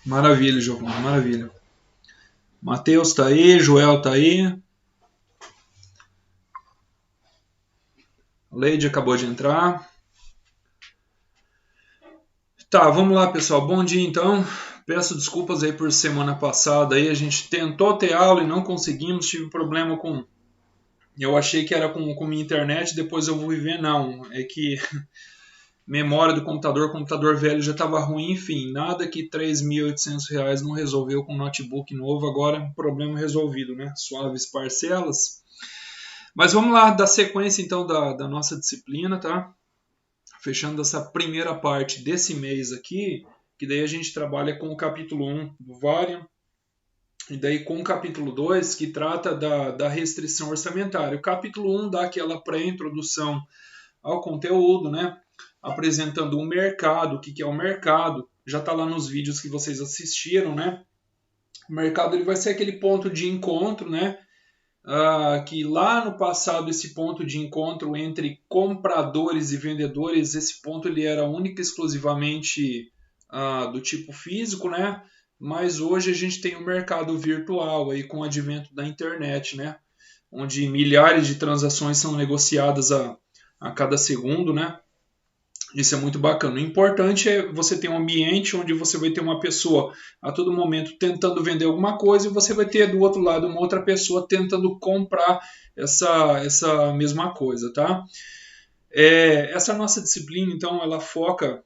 Maravilha, Giovanni, maravilha. Matheus tá aí, Joel tá aí, Leide acabou de entrar. Tá, vamos lá, pessoal. Bom dia, então. Peço desculpas aí por semana passada aí. A gente tentou ter aula e não conseguimos. Tive problema com. Eu achei que era com minha internet, depois eu vou ver. Não, é que memória do computador velho já estava ruim. Enfim, nada que R$ 3.800 não resolveu com notebook novo. Agora, problema resolvido, né? Suaves parcelas. Mas vamos lá, dar sequência então da nossa disciplina, tá? Fechando essa primeira parte desse mês aqui, que daí a gente trabalha com o capítulo 1 do Varium, e daí com o capítulo 2, que trata da restrição orçamentária. O capítulo 1 dá aquela pré-introdução ao conteúdo, né? Apresentando o mercado, o que é o mercado, já está lá nos vídeos que vocês assistiram, né? O mercado ele vai ser aquele ponto de encontro, né? Que lá no passado esse ponto de encontro entre compradores e vendedores, esse ponto ele era único e exclusivamente do tipo físico, né? Mas hoje a gente tem o mercado virtual aí com o advento da internet, né? Onde milhares de transações são negociadas a cada segundo, né? Isso é muito bacana. O importante é você ter um ambiente onde você vai ter uma pessoa a todo momento tentando vender alguma coisa e você vai ter do outro lado uma outra pessoa tentando comprar essa mesma coisa, tá? Essa nossa disciplina, então, ela foca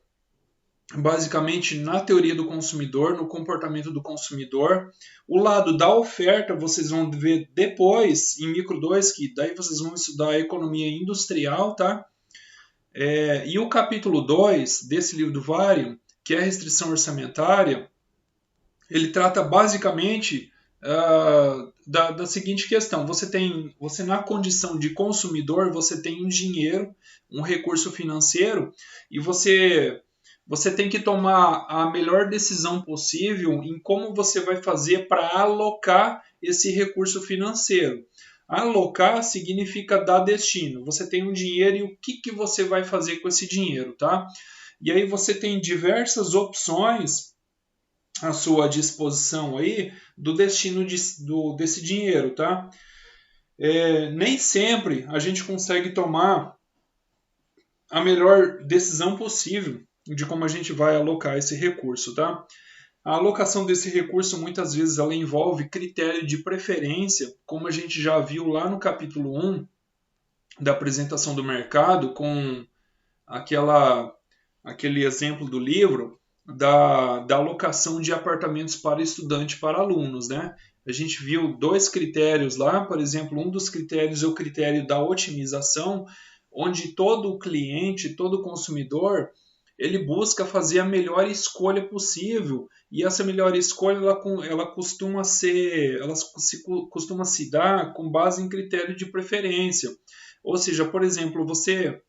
basicamente na teoria do consumidor, no comportamento do consumidor. O lado da oferta vocês vão ver depois em micro 2, que daí vocês vão estudar a economia industrial, tá? E o capítulo 2 desse livro do Varium, que é a restrição orçamentária, ele trata basicamente da seguinte questão: você na condição de consumidor, você tem um dinheiro, um recurso financeiro, e você tem que tomar a melhor decisão possível em como você vai fazer para alocar esse recurso financeiro. Alocar significa dar destino. Você tem um dinheiro e o que você vai fazer com esse dinheiro, tá? E aí você tem diversas opções à sua disposição aí do destino desse dinheiro, tá? Nem sempre a gente consegue tomar a melhor decisão possível de como a gente vai alocar esse recurso, tá? A alocação desse recurso muitas vezes ela envolve critério de preferência, como a gente já viu lá no capítulo 1 da apresentação do mercado, com aquele exemplo do livro da alocação de apartamentos para estudante para alunos, né? A gente viu dois critérios lá, por exemplo, um dos critérios é o critério da otimização, onde todo cliente, todo consumidor, ele busca fazer a melhor escolha possível e essa melhor escolha ela costuma se dar com base em critério de preferência. Ou seja, por exemplo, você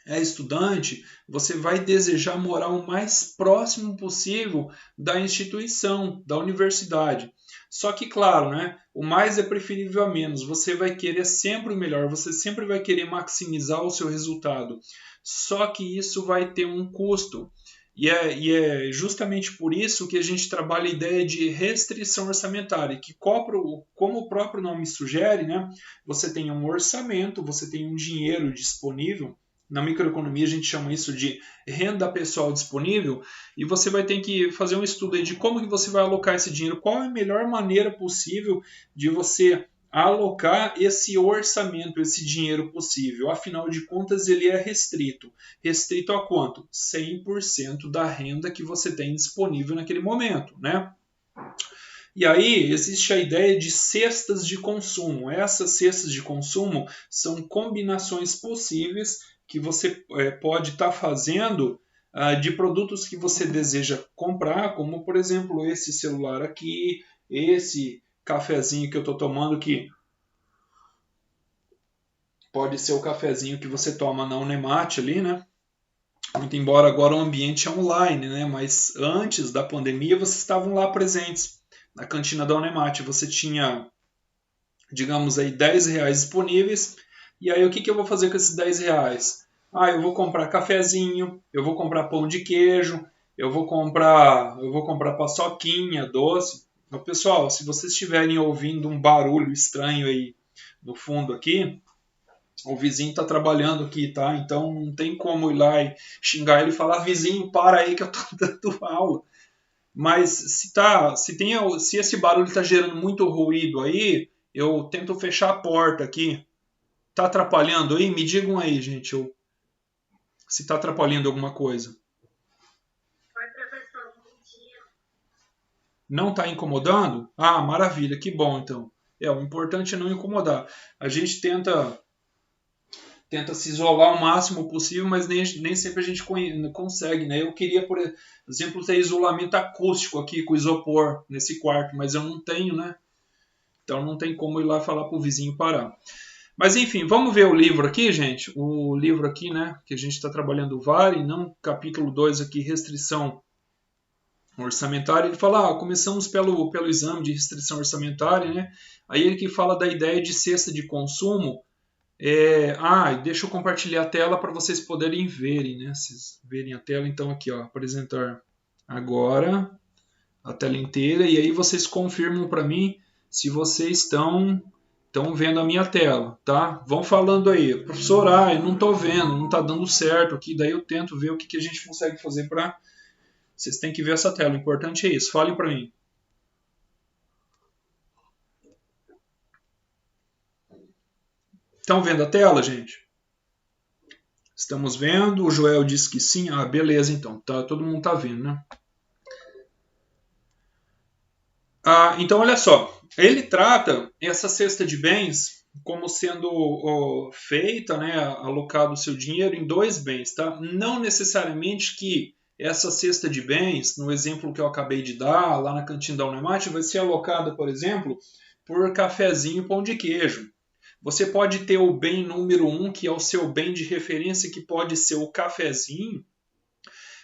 é estudante, você vai desejar morar o mais próximo possível da instituição, da universidade. Só que, claro, né, o mais é preferível a menos. Você vai querer sempre o melhor, você sempre vai querer maximizar o seu resultado. Só que isso vai ter um custo. E é justamente por isso que a gente trabalha a ideia de restrição orçamentária, que como o próprio nome sugere, né, você tem um orçamento, você tem um dinheiro disponível. Na microeconomia a gente chama isso de renda pessoal disponível e você vai ter que fazer um estudo aí de como que você vai alocar esse dinheiro, qual é a melhor maneira possível de você alocar esse orçamento, esse dinheiro possível. Afinal de contas, ele é restrito. Restrito a quanto? 100% da renda que você tem disponível naquele momento, né? E aí existe a ideia de cestas de consumo. Essas cestas de consumo são combinações possíveis que você pode estar fazendo de produtos que você deseja comprar, como por exemplo esse celular aqui, esse cafezinho que eu estou tomando, que pode ser o cafezinho que você toma na Unemate ali, né? Muito embora agora o ambiente é online, né? Mas antes da pandemia vocês estavam lá presentes na cantina da Unemate. Você tinha, digamos aí, R$ 10 disponíveis. E aí o que eu vou fazer com esses R$ 10? Eu vou comprar cafezinho, eu vou comprar pão de queijo, eu vou comprar paçoquinha, doce. Então, pessoal, se vocês estiverem ouvindo um barulho estranho aí no fundo aqui, o vizinho está trabalhando aqui, tá? Então não tem como ir lá e xingar ele e falar, vizinho, para aí que eu estou dando aula. Mas se esse barulho está gerando muito ruído aí, eu tento fechar a porta aqui. Tá atrapalhando aí? Me digam aí, gente, se está atrapalhando alguma coisa. Não está incomodando? Ah, maravilha, que bom então. O importante é não incomodar. A gente tenta se isolar o máximo possível, mas nem sempre a gente consegue, né? Eu queria, por exemplo, ter isolamento acústico aqui com isopor nesse quarto, mas eu não tenho, né? Então não tem como ir lá falar pro vizinho parar. Mas enfim, vamos ver o livro aqui, gente. O livro aqui, né, que a gente está trabalhando o VARE, não capítulo 2 aqui, restrição orçamentária. Ele fala, começamos pelo exame de restrição orçamentária, né? Aí ele que fala da ideia de cesta de consumo. Deixa eu compartilhar a tela para vocês poderem verem, né? Vocês verem a tela, então aqui, ó, apresentar agora a tela inteira e aí vocês confirmam para mim se vocês estão vendo a minha tela, tá? Vão falando aí, professor, eu não estou vendo, não está dando certo aqui, daí eu tento ver o que a gente consegue fazer para... Vocês têm que ver essa tela, o importante é isso, falem para mim. Estão vendo a tela, gente? Estamos vendo, o Joel disse que sim. Ah, beleza, então. Todo mundo está vendo, né? Então, olha só. Ele trata essa cesta de bens como sendo feita, né, alocado o seu dinheiro em dois bens, tá? Não necessariamente que essa cesta de bens, no exemplo que eu acabei de dar, lá na cantina da Unemate, vai ser alocada, por exemplo, por cafezinho e pão de queijo. Você pode ter o bem número 1, que é o seu bem de referência, que pode ser o cafezinho,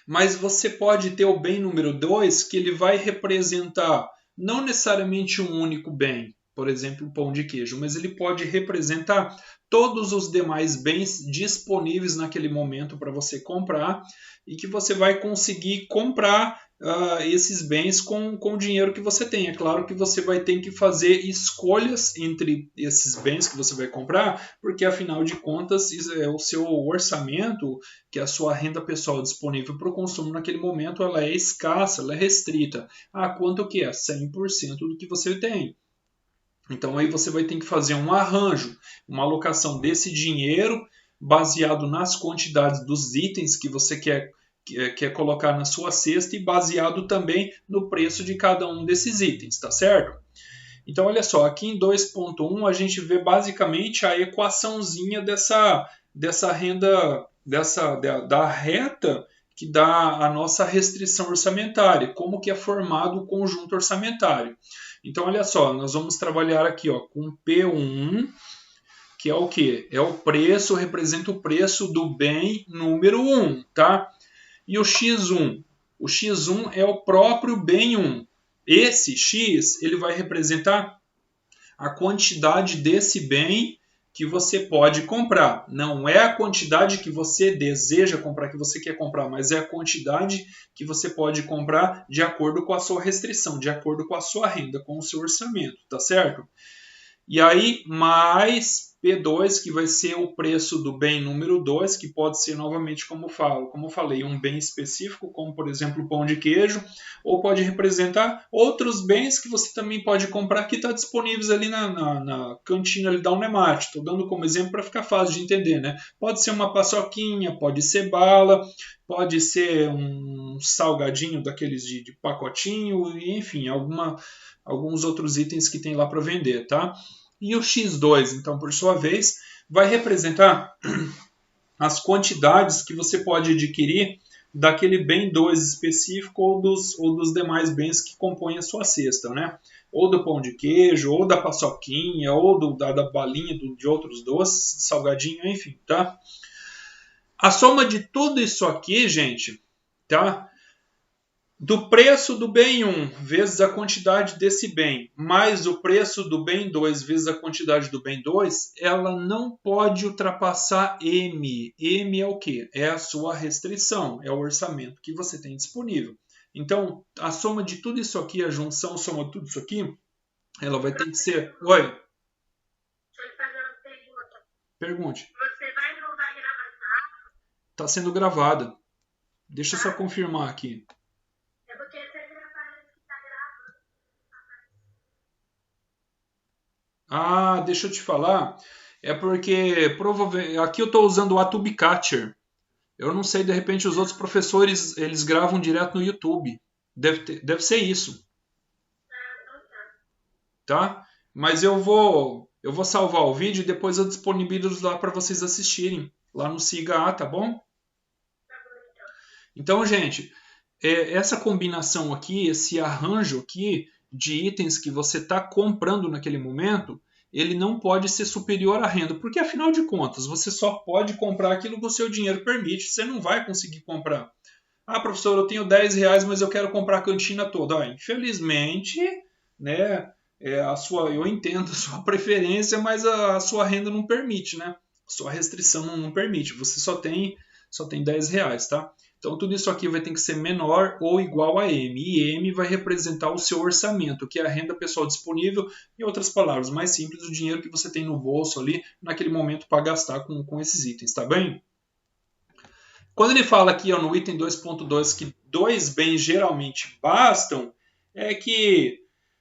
mas você pode ter o bem número 2, que ele vai representar não necessariamente um único bem, por exemplo, o pão de queijo, mas ele pode representar todos os demais bens disponíveis naquele momento para você comprar e que você vai conseguir comprar esses bens com o dinheiro que você tem. É claro que você vai ter que fazer escolhas entre esses bens que você vai comprar, porque afinal de contas é o seu orçamento, que é a sua renda pessoal disponível para o consumo naquele momento, ela é escassa, ela é restrita. Quanto que é? 100% do que você tem. Então aí você vai ter que fazer um arranjo, uma alocação desse dinheiro baseado nas quantidades dos itens que você quer colocar na sua cesta e baseado também no preço de cada um desses itens, tá certo? Então olha só, aqui em 2.1 a gente vê basicamente a equaçãozinha dessa renda, da reta que dá a nossa restrição orçamentária, como que é formado o conjunto orçamentário. Então, olha só, nós vamos trabalhar aqui com P1, que é o quê? É o preço, representa o preço do bem número 1, tá? E o X1? O X1 é o próprio bem 1. Esse X, ele vai representar a quantidade desse bem que você pode comprar. Não é a quantidade que você deseja comprar, que você quer comprar, mas é a quantidade que você pode comprar de acordo com a sua restrição, de acordo com a sua renda, com o seu orçamento, tá certo? E aí, mais P2, que vai ser o preço do bem número 2, que pode ser novamente, como eu falei, um bem específico, como por exemplo o pão de queijo, ou pode representar outros bens que você também pode comprar que está disponíveis ali na cantina ali da Unemate. Estou dando como exemplo para ficar fácil de entender, né? Pode ser uma paçoquinha, pode ser bala, pode ser um salgadinho daqueles de pacotinho, enfim, alguns outros itens que tem lá para vender, tá? E o X2, então, por sua vez, vai representar as quantidades que você pode adquirir daquele bem 2 específico ou dos demais bens que compõem a sua cesta, né? Ou do pão de queijo, ou da paçoquinha, ou da balinha, de outros doces, salgadinho, enfim, tá? A soma de tudo isso aqui, gente, tá? do preço do bem 1 vezes a quantidade desse bem, mais o preço do bem 2 vezes a quantidade do bem 2, ela não pode ultrapassar M. M é o quê? É a sua restrição, é o orçamento que você tem disponível. Então, a soma de tudo isso aqui, a junção, soma de tudo isso aqui, ela vai ter que ser... Oi? Deixa eu fazer uma pergunta. Pergunte. Você vai voltar a gravação? Está sendo gravada. Deixa eu só confirmar aqui. É porque você parece que está gravando. Ah, deixa eu te falar. É porque provavelmente aqui eu estou usando o Atube Catcher. Eu não sei, de repente os outros professores eles gravam direto no YouTube. Deve ser isso, tá? Mas eu vou salvar o vídeo e depois eu disponibilizo lá para vocês assistirem lá no Siga A, tá bom? Então, gente, essa combinação aqui, esse arranjo aqui de itens que você está comprando naquele momento, ele não pode ser superior à renda, porque afinal de contas, você só pode comprar aquilo que o seu dinheiro permite, você não vai conseguir comprar. Ah, professor, eu tenho 10 reais, mas eu quero comprar a cantina toda. Ah, infelizmente, né, eu entendo a sua preferência, mas a sua renda não permite, né? A sua restrição não permite, você só tem 10 reais, tá? Então, tudo isso aqui vai ter que ser menor ou igual a M. E M vai representar o seu orçamento, que é a renda pessoal disponível. Em outras palavras, mais simples, o dinheiro que você tem no bolso ali naquele momento para gastar com esses itens, tá bem? Quando ele fala aqui ó, no item 2.2 que 2 bens geralmente bastam, é que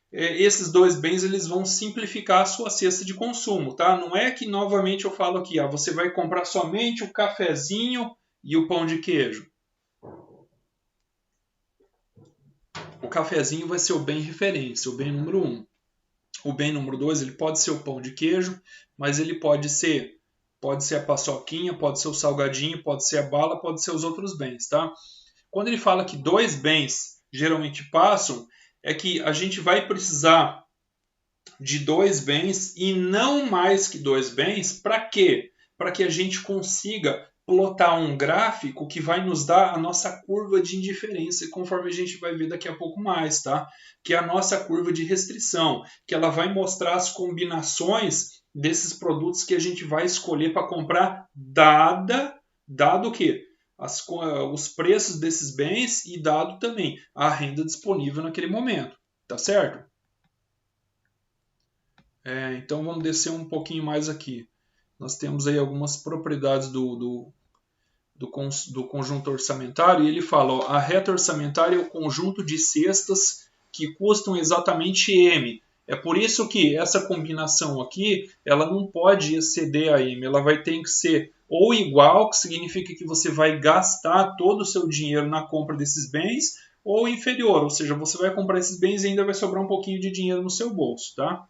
esses 2 bens eles vão simplificar a sua cesta de consumo, tá? Não é que novamente eu falo aqui, ó, você vai comprar somente o cafezinho e o pão de queijo. O cafezinho vai ser o bem referência, o bem número 1. O bem número 2 ele pode ser o pão de queijo, mas ele pode ser a paçoquinha, pode ser o salgadinho, pode ser a bala, pode ser os outros bens, tá? Quando ele fala que 2 bens geralmente passam, é que a gente vai precisar de 2 bens e não mais que 2 bens. Para quê? Para que a gente consiga plotar um gráfico que vai nos dar a nossa curva de indiferença, conforme a gente vai ver daqui a pouco mais, tá? Que é a nossa curva de restrição, que ela vai mostrar as combinações desses produtos que a gente vai escolher para comprar, dado o quê? Os preços desses bens e dado também a renda disponível naquele momento, tá certo? Então vamos descer um pouquinho mais aqui. Nós temos aí algumas propriedades do conjunto orçamentário e ele fala, ó, a reta orçamentária é o conjunto de cestas que custam exatamente M. É por isso que essa combinação aqui, ela não pode exceder a M, ela vai ter que ser ou igual, que significa que você vai gastar todo o seu dinheiro na compra desses bens, ou inferior, ou seja, você vai comprar esses bens e ainda vai sobrar um pouquinho de dinheiro no seu bolso, tá?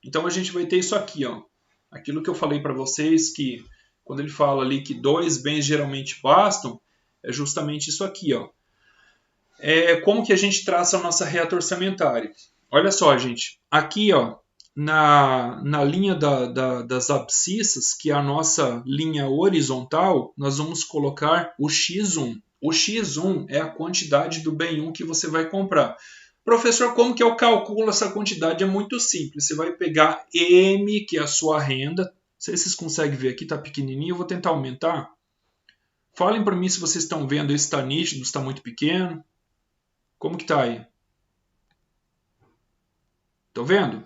Então a gente vai ter isso aqui, ó. Aquilo que eu falei para vocês que quando ele fala ali que 2 bens geralmente bastam, é justamente isso aqui, ó. Como que a gente traça a nossa reta orçamentária? Olha só, gente. Aqui, ó, na linha das abscissas, que é a nossa linha horizontal, nós vamos colocar o x1. O x1 é a quantidade do bem 1 que você vai comprar. Professor, como que eu calculo essa quantidade? É muito simples. Você vai pegar M, que é a sua renda. Não sei se vocês conseguem ver aqui, está pequenininho. Eu vou tentar aumentar. Falem para mim se vocês estão vendo. Esse está nítido, está muito pequeno. Como que está aí? Estão vendo?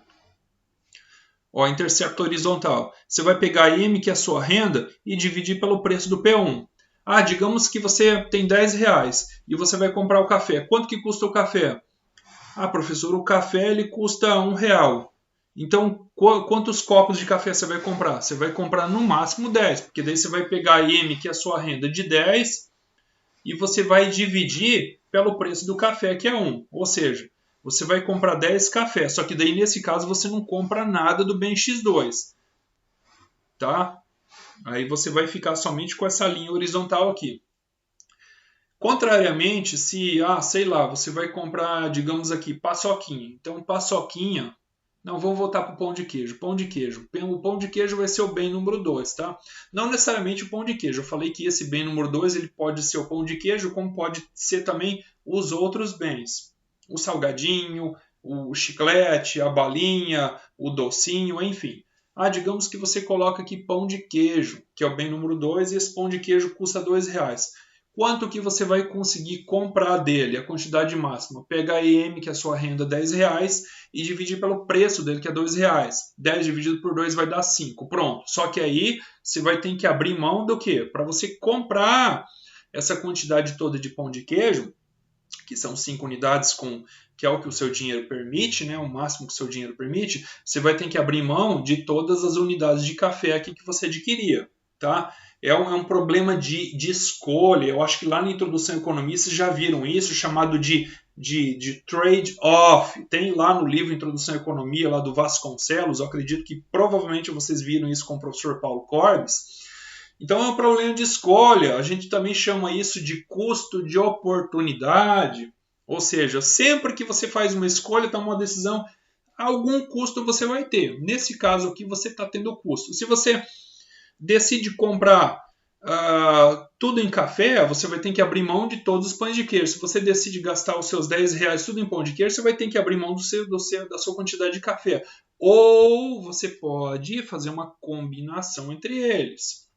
Ó, intercepto horizontal. Você vai pegar M, que é a sua renda, e dividir pelo preço do P1. Ah, digamos que você tem 10 reais e você vai comprar o café. Quanto que custa o café? Ah, professor, o café ele custa R$1. Então, quantos copos de café você vai comprar? Você vai comprar no máximo 10, porque daí você vai pegar M, que é a sua renda de 10, e você vai dividir pelo preço do café, que é 1. Ou seja, você vai comprar 10 cafés, só que daí nesse caso você não compra nada do bem X2. Tá? Aí você vai ficar somente com essa linha horizontal aqui. Contrariamente, se, sei lá, você vai comprar, digamos aqui, paçoquinha. Então, paçoquinha, Não, vamos voltar para o pão de queijo. Pão de queijo. O pão de queijo vai ser o bem número 2, tá? Não necessariamente o pão de queijo. Eu falei que esse bem número 2 ele pode ser o pão de queijo, como pode ser também os outros bens. O salgadinho, o chiclete, a balinha, o docinho, enfim. Digamos que você coloca aqui pão de queijo, que é o bem número 2, e esse pão de queijo custa R$2. Quanto que você vai conseguir comprar dele, a quantidade máxima? Pega a EM, que é a sua renda, R$10, e dividir pelo preço dele, que é R$2. 10 dividido por 2 vai dar 5. Pronto. Só que aí você vai ter que abrir mão do quê? Para você comprar essa quantidade toda de pão de queijo, que são 5 unidades, que é o que o seu dinheiro permite, né? O máximo que o seu dinheiro permite, você vai ter que abrir mão de todas as unidades de café aqui que você adquiria, tá? É um problema de escolha. Eu acho que lá na Introdução à Economia vocês já viram isso, chamado de trade-off. Tem lá no livro Introdução à Economia, lá do Vasconcelos. Eu acredito que provavelmente vocês viram isso com o professor Paulo Corbes. Então é um problema de escolha. A gente também chama isso de custo de oportunidade. Ou seja, sempre que você faz uma escolha, toma uma decisão, algum custo você vai ter. Nesse caso aqui, você está tendo custo. Se você decide comprar tudo em café, você vai ter que abrir mão de todos os pães de queijo. Se você decide gastar os seus R$10 tudo em pão de queijo, você vai ter que abrir mão da sua quantidade de café. Ou você pode fazer uma combinação entre eles.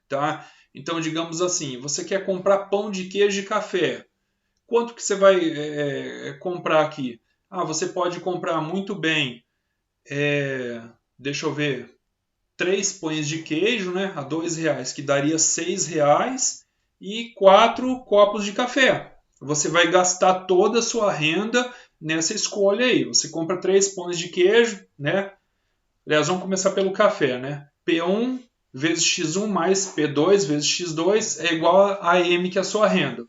Tá? Então, digamos assim, você quer comprar pão de queijo e café. Quanto que você vai comprar aqui? Você pode comprar muito bem, deixa eu ver, 3 pães de queijo, né, a R$2, que daria R$6, e 4 copos de café. Você vai gastar toda a sua renda nessa escolha aí. Você compra 3 pães de queijo, né? Aliás, vamos começar pelo café, né? P1 vezes X1 mais P2 vezes X2 é igual a M, que é a sua renda.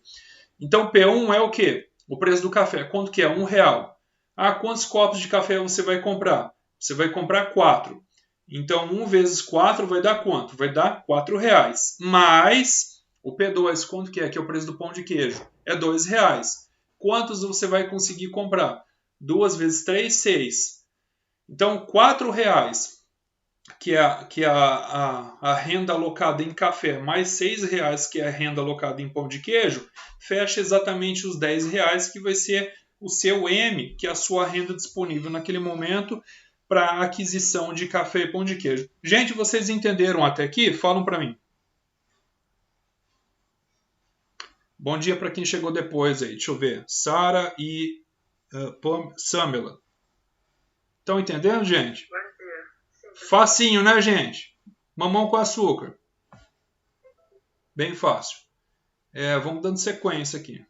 Então, P1 é o quê? O preço do café. Quanto que é? R$1. Quantos copos de café você vai comprar? Você vai comprar 4. Então, 1 vezes 4 vai dar quanto? Vai dar R$4. Mais o P2, quanto que é? Que é o preço do pão de queijo. É R$2. Quantos você vai conseguir comprar? 2 vezes 3, 6. Então, R$4, que é a renda alocada em café, mais R$6, que é a renda alocada em pão de queijo, fecha exatamente os R$10, que vai ser o seu M, que é a sua renda disponível naquele momento para aquisição de café e pão de queijo. Gente, vocês entenderam até aqui? Falam para mim. Bom dia para quem chegou depois aí. Deixa eu ver. Sara e Samela. Estão entendendo, gente? Facinho, né, gente? Mamão com açúcar. Bem fácil. Vamos dando sequência aqui.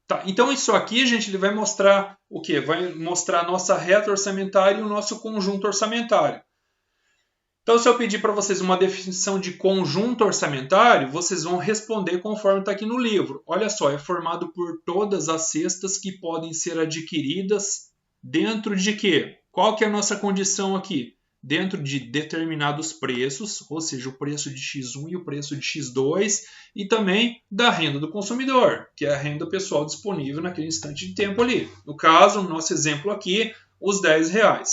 Tá, então isso aqui, gente, ele vai mostrar o quê? Vai mostrar a nossa reta orçamentária e o nosso conjunto orçamentário. Então, se eu pedir para vocês uma definição de conjunto orçamentário, vocês vão responder conforme está aqui no livro. Olha só, é formado por todas as cestas que podem ser adquiridas dentro de quê? Qual que é a nossa condição aqui? Dentro de determinados preços, ou seja, o preço de X1 e o preço de X2, e também da renda do consumidor, que é a renda pessoal disponível naquele instante de tempo ali. No caso, no nosso exemplo aqui, os R$10.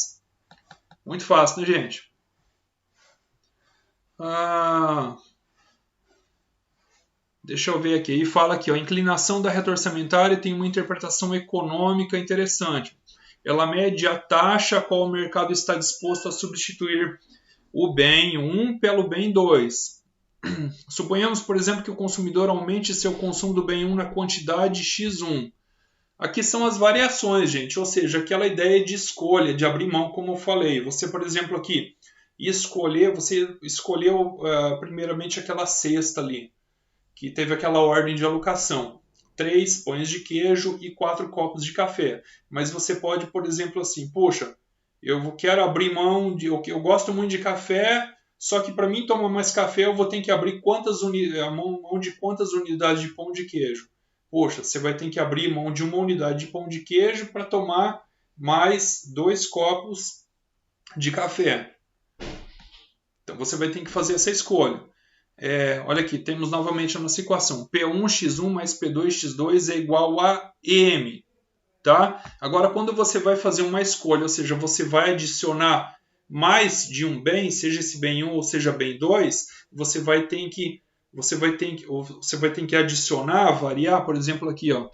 Muito fácil, né, gente? Deixa eu ver aqui. Ele fala aqui, a inclinação da reta orçamentária tem uma interpretação econômica interessante. Ela mede a taxa a qual o mercado está disposto a substituir o bem 1 pelo bem 2. Suponhamos, por exemplo, que o consumidor aumente seu consumo do bem 1 na quantidade X1. Aqui são as variações, gente, ou seja, aquela ideia de escolha, de abrir mão, como eu falei. Você, por exemplo, aqui, você escolheu primeiramente aquela cesta ali, que teve aquela ordem de alocação. 3 pães de queijo e 4 copos de café. Mas você pode, por exemplo, assim, poxa, eu quero abrir mão eu gosto muito de café, só que para mim tomar mais café eu vou ter que abrir mão de quantas unidades de pão de queijo? Poxa, você vai ter que abrir mão de uma unidade de pão de queijo para tomar mais 2 copos de café. Então você vai ter que fazer essa escolha. Olha aqui, temos novamente a nossa equação. P1x1 mais P2x2 é igual a M. tá? Agora, quando você vai fazer uma escolha, ou seja, você vai adicionar mais de um bem, seja esse bem 1 ou seja bem 2, você vai ter que adicionar, variar, por exemplo, aqui, ó.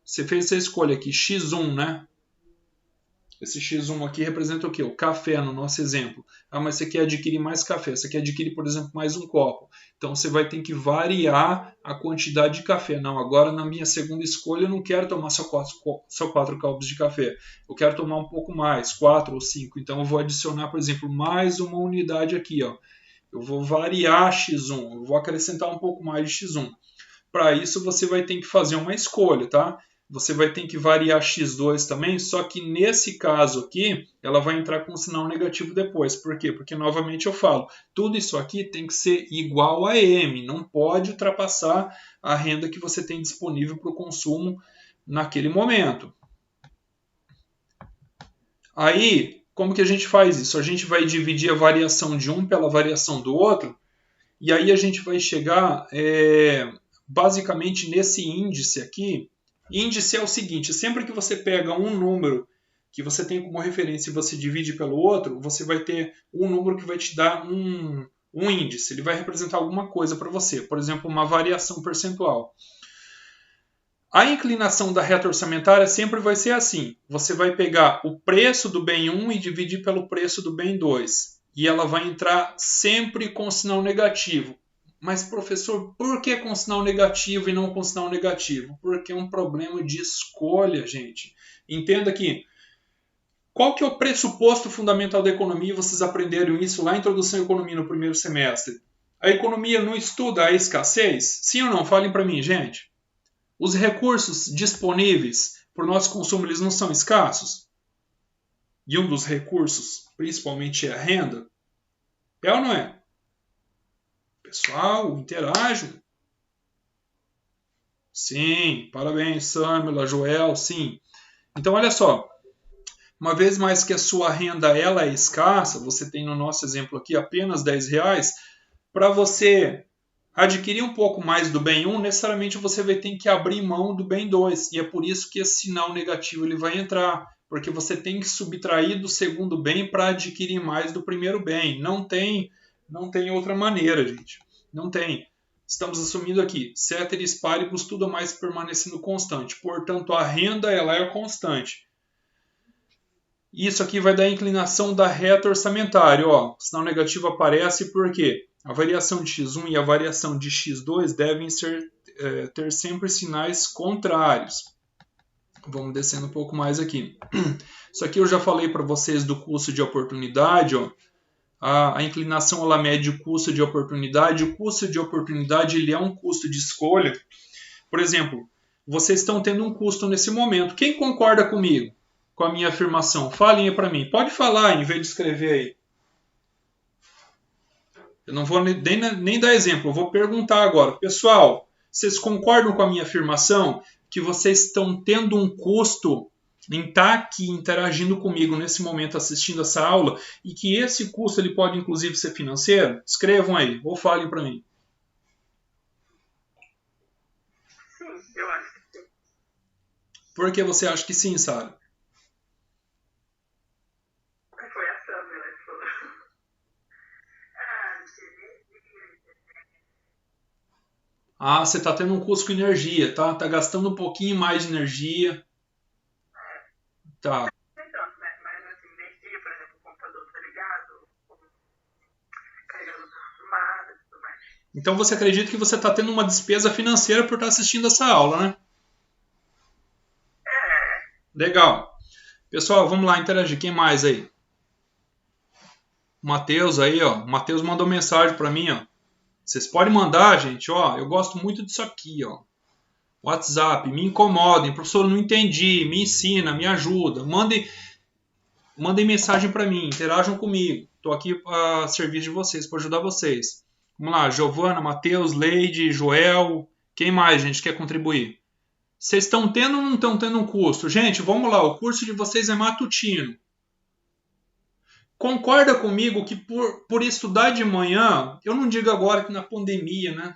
Você fez essa escolha aqui, x1, né? Esse x1 aqui representa o quê? O café, no nosso exemplo. Ah, mas você quer adquirir mais café. Você quer adquirir, por exemplo, mais um copo. Então, você vai ter que variar a quantidade de café. Não, agora na minha segunda escolha eu não quero tomar só 4 copos de café. Eu quero tomar um pouco mais, 4 ou 5. Então, eu vou adicionar, por exemplo, mais uma unidade aqui. Ó. Eu vou variar x1. Eu vou acrescentar um pouco mais de x1. Para isso, você vai ter que fazer uma escolha, tá? Você vai ter que variar x2 também, só que nesse caso aqui, ela vai entrar com um sinal negativo depois. Por quê? Porque, novamente, eu falo, tudo isso aqui tem que ser igual a M, não pode ultrapassar a renda que você tem disponível para o consumo naquele momento. Aí, como que a gente faz isso? A gente vai dividir a variação de um pela variação do outro, e aí a gente vai chegar, basicamente, nesse índice aqui. Índice é o seguinte, sempre que você pega um número que você tem como referência e você divide pelo outro, você vai ter um número que vai te dar um índice. Ele vai representar alguma coisa para você, por exemplo, uma variação percentual. A inclinação da reta orçamentária sempre vai ser assim. Você vai pegar o preço do bem 1 e dividir pelo preço do bem 2. E ela vai entrar sempre com sinal negativo. Mas, professor, por que com sinal negativo e não com sinal negativo? Porque é um problema de escolha, gente. Entenda que qual que é o pressuposto fundamental da economia? Vocês aprenderam isso lá na Introdução à Economia no primeiro semestre. A economia não estuda a escassez? Sim ou não? Falem para mim, gente. Os recursos disponíveis para o nosso consumo, eles não são escassos? E um dos recursos, principalmente, é a renda? É ou não é? Pessoal, interajam. Sim, parabéns, Samila, Joel, sim. Então, olha só. Uma vez mais que a sua renda ela é escassa, você tem no nosso exemplo aqui apenas R$10, para você adquirir um pouco mais do bem 1, necessariamente você vai ter que abrir mão do bem 2. E é por isso que esse sinal negativo ele vai entrar. Porque você tem que subtrair do segundo bem para adquirir mais do primeiro bem. Não tem outra maneira, gente. Não tem. Estamos assumindo aqui, ceteris paribus, tudo mais permanecendo constante. Portanto, a renda ela é constante. Isso aqui vai dar a inclinação da reta orçamentária. Ó, o sinal negativo aparece porque a variação de x1 e a variação de x2 devem ter sempre sinais contrários. Vamos descendo um pouco mais aqui. Isso aqui eu já falei para vocês do custo de oportunidade. Ó. A inclinação ela mede o custo de oportunidade. O custo de oportunidade ele é um custo de escolha. Por exemplo, vocês estão tendo um custo nesse momento. Quem concorda comigo? Com a minha afirmação? Falem aí para mim. Pode falar em vez de escrever aí. Eu não vou nem dar exemplo. Eu vou perguntar agora. Pessoal, vocês concordam com a minha afirmação que vocês estão tendo um custo em estar aqui interagindo comigo nesse momento assistindo essa aula e que esse custo ele pode inclusive ser financeiro? Escrevam aí ou falem para mim. Sim, eu acho que sim. Por que você acha que sim, Sara? Foi a Samila que falou. Ah, você está tendo um custo com energia, tá? Está gastando um pouquinho mais de energia. Tá. Então, mas assim, nesse dia, por exemplo, o computador tá ligado, carregando tomada e tudo mais. Então você acredita que você está tendo uma despesa financeira por estar assistindo essa aula, né? Legal. Pessoal, vamos lá interagir. Quem mais aí? Matheus aí, ó. Matheus mandou mensagem para mim, ó. Vocês podem mandar, gente, ó. Eu gosto muito disso aqui, ó. WhatsApp, me incomodem. Professor, não entendi. Me ensina, me ajuda. Mandem mensagem para mim. Interajam comigo. Estou aqui para servir de vocês, para ajudar vocês. Vamos lá, Giovana, Matheus, Leide, Joel. Quem mais, gente, quer contribuir? Vocês estão tendo ou não estão tendo um custo? Gente, vamos lá. O curso de vocês é matutino. Concorda comigo que por estudar de manhã, eu não digo agora que na pandemia, né?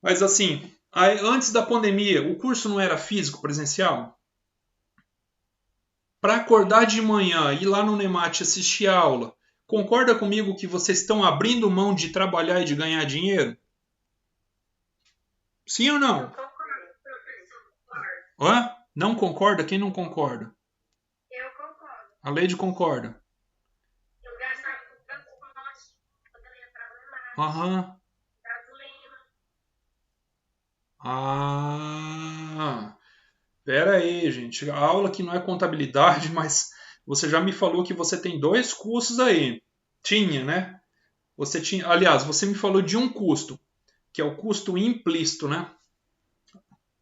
Mas assim, antes da pandemia, o curso não era físico, presencial? para acordar de manhã, ir lá no Nemate assistir a aula, concorda comigo que vocês estão abrindo mão de trabalhar e de ganhar dinheiro? Sim ou Eu não? concordo, professor. Hã? Não concorda? Quem não concorda? Eu concordo. A Leide concorda. Eu gastava com transporte, quando eu ia trabalhar, Aham. gasolina. Ah, pera aí, gente. A aula que não é contabilidade, mas você já me falou que você tem dois cursos aí. Tinha, né? Você tinha, aliás, você me falou de um custo, que é o custo implícito, né?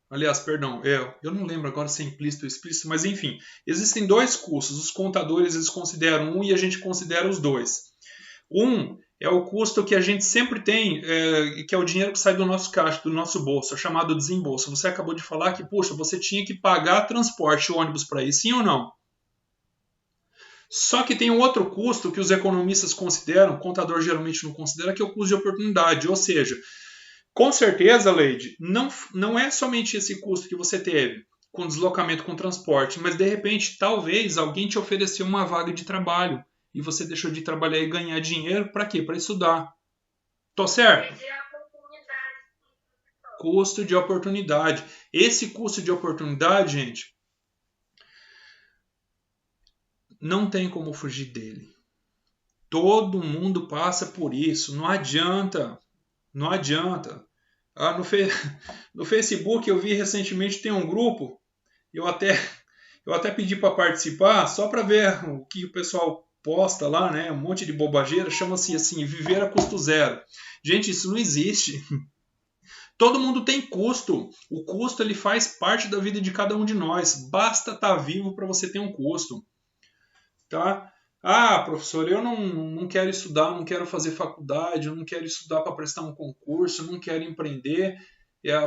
Aliás, perdão, eu não lembro agora se é implícito ou explícito, mas enfim, existem dois custos. Os contadores eles consideram um e a gente considera os dois. Um é o custo que a gente sempre tem, que é o dinheiro que sai do nosso caixa, do nosso bolso, é chamado desembolso. Você acabou de falar que, puxa, você tinha que pagar transporte, ônibus para ir, sim ou não? Só que tem um outro custo que os economistas consideram, o contador geralmente não considera, que é o custo de oportunidade. Ou seja, com certeza, Leide, não é somente esse custo que você teve com deslocamento com transporte, mas de repente, talvez alguém te ofereceu uma vaga de trabalho e você deixou de trabalhar e ganhar dinheiro para quê? Para estudar. Tô certo? Perdi a oportunidade. Custo de oportunidade. Esse custo de oportunidade, gente, não tem como fugir dele. Todo mundo passa por isso. Não adianta. Não adianta. No Facebook eu vi recentemente tem um grupo. Eu até, eu até pedi para participar só para ver o que o pessoal posta lá, né? Um monte de bobageira. Chama-se assim, viver a custo zero. Gente, isso não existe. Todo mundo tem custo. O custo ele faz parte da vida de cada um de nós. Basta estar vivo para você ter um custo. Tá? Ah, professor, eu não quero estudar, não quero fazer faculdade, eu não quero estudar para prestar um concurso, eu não quero empreender,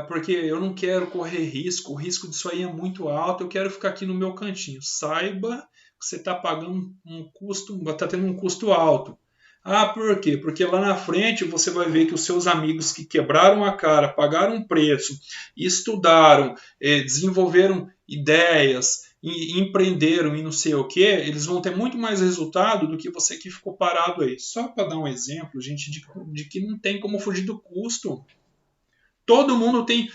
porque eu não quero correr risco, o risco disso aí é muito alto, eu quero ficar aqui no meu cantinho. Saiba que você está pagando um custo, está tendo um custo alto. Ah, por quê? Porque lá na frente você vai ver que os seus amigos que quebraram a cara, pagaram um preço, estudaram, desenvolveram ideias, e empreenderam e não sei o que, eles vão ter muito mais resultado do que você que ficou parado aí. Só para dar um exemplo, gente, de que não tem como fugir do custo. Todo mundo tem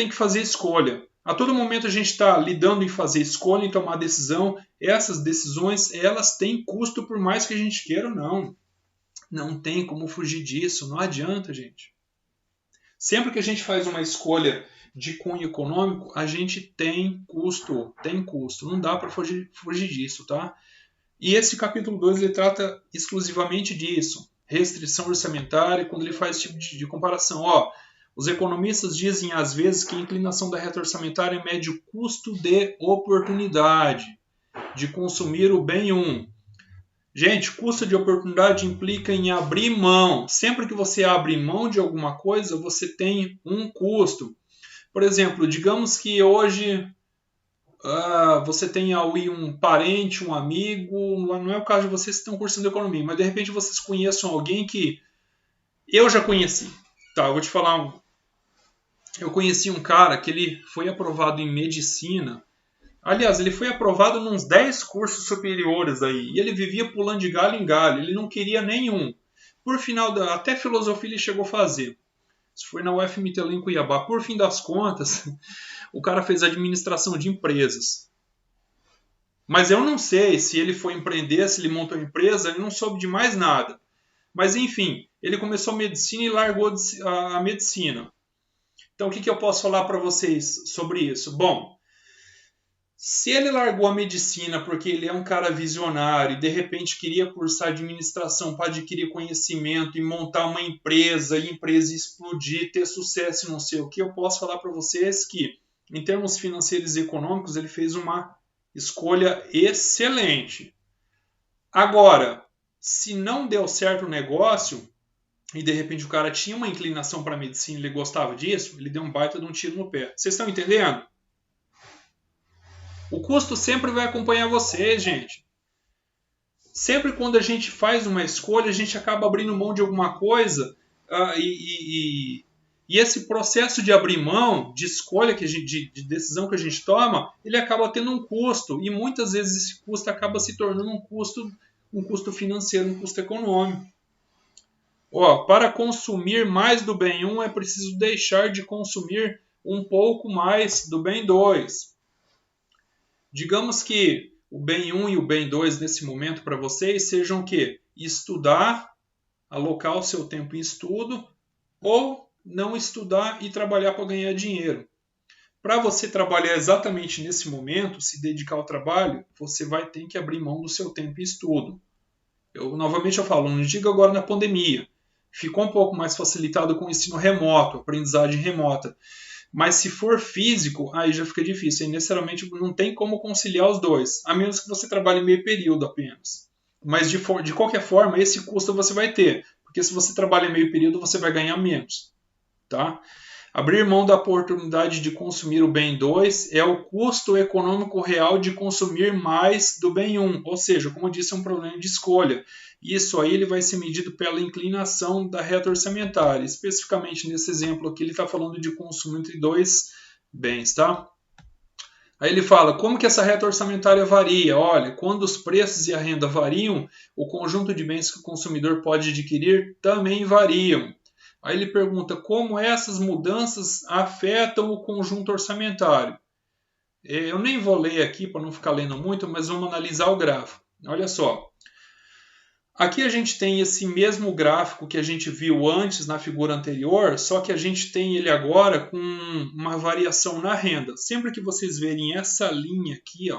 que fazer escolha. A todo momento a gente está lidando em fazer escolha, em tomar decisão. Essas decisões, elas têm custo por mais que a gente queira ou não. Não tem como fugir disso, não adianta, gente. Sempre que a gente faz uma escolha de cunho econômico, a gente tem custo, não dá para fugir disso, tá? E esse capítulo 2 ele trata exclusivamente disso, restrição orçamentária, quando ele faz esse tipo de comparação. Ó, os economistas dizem às vezes que a inclinação da reta orçamentária mede o custo de oportunidade de consumir o bem 1. Gente, custo de oportunidade implica em abrir mão. Sempre que você abre mão de alguma coisa, você tem um custo. Por exemplo, digamos que hoje você tenha aí um parente, um amigo, não é o caso de vocês que estão cursando economia, mas de repente vocês conheçam alguém que eu já conheci. Tá, eu vou te falar. Eu conheci um cara que ele foi aprovado em medicina. Aliás, ele foi aprovado nos 10 cursos superiores aí. E ele vivia pulando de galho em galho. Ele não queria nenhum. Por final, até filosofia ele chegou a fazer. Isso foi na UFMT em Cuiabá. Por fim das contas, o cara fez administração de empresas. Mas eu não sei se ele foi empreender, se ele montou empresa, ele não soube de mais nada. Mas enfim, ele começou a medicina e largou a medicina. Então o que eu posso falar para vocês sobre isso? Bom, se ele largou a medicina porque ele é um cara visionário e de repente queria cursar administração para adquirir conhecimento e montar uma empresa e a empresa explodir, ter sucesso e não sei o que, eu posso falar para vocês que, em termos financeiros e econômicos, ele fez uma escolha excelente. Agora, se não deu certo o negócio e de repente o cara tinha uma inclinação para a medicina e ele gostava disso, ele deu um baita de um tiro no pé. Vocês estão entendendo? O custo sempre vai acompanhar vocês, gente. Sempre quando a gente faz uma escolha, a gente acaba abrindo mão de alguma coisa e E esse processo de abrir mão, de escolha, de decisão que a gente toma, ele acaba tendo um custo. E muitas vezes esse custo acaba se tornando um custo financeiro, um custo econômico. Para consumir mais do bem 1 é preciso deixar de consumir um pouco mais do bem 2. Digamos que o bem 1 e o bem 2 nesse momento para vocês sejam o quê? Estudar, alocar o seu tempo em estudo, ou não estudar e trabalhar para ganhar dinheiro. Para você trabalhar exatamente nesse momento, se dedicar ao trabalho, você vai ter que abrir mão do seu tempo em estudo. Novamente eu falo, não diga agora na pandemia. Ficou um pouco mais facilitado com o ensino remoto, aprendizagem remota. Mas se for físico, aí já fica difícil. Aí necessariamente não tem como conciliar os dois, a menos que você trabalhe meio período apenas. Mas de qualquer forma, esse custo você vai ter. Porque se você trabalha meio período, você vai ganhar menos. Tá? Abrir mão da oportunidade de consumir o bem 2 é o custo econômico real de consumir mais do bem 1. Ou seja, como eu disse, é um problema de escolha. Isso aí ele vai ser medido pela inclinação da reta orçamentária. Especificamente nesse exemplo aqui, ele está falando de consumo entre dois bens. Tá? Aí ele fala, como que essa reta orçamentária varia? Olha, quando os preços e a renda variam, o conjunto de bens que o consumidor pode adquirir também variam. Aí ele pergunta como essas mudanças afetam o conjunto orçamentário. Eu nem vou ler aqui para não ficar lendo muito, mas vamos analisar o gráfico. Olha só. Aqui a gente tem esse mesmo gráfico que a gente viu antes na figura anterior, só que a gente tem ele agora com uma variação na renda. Sempre que vocês verem essa linha aqui,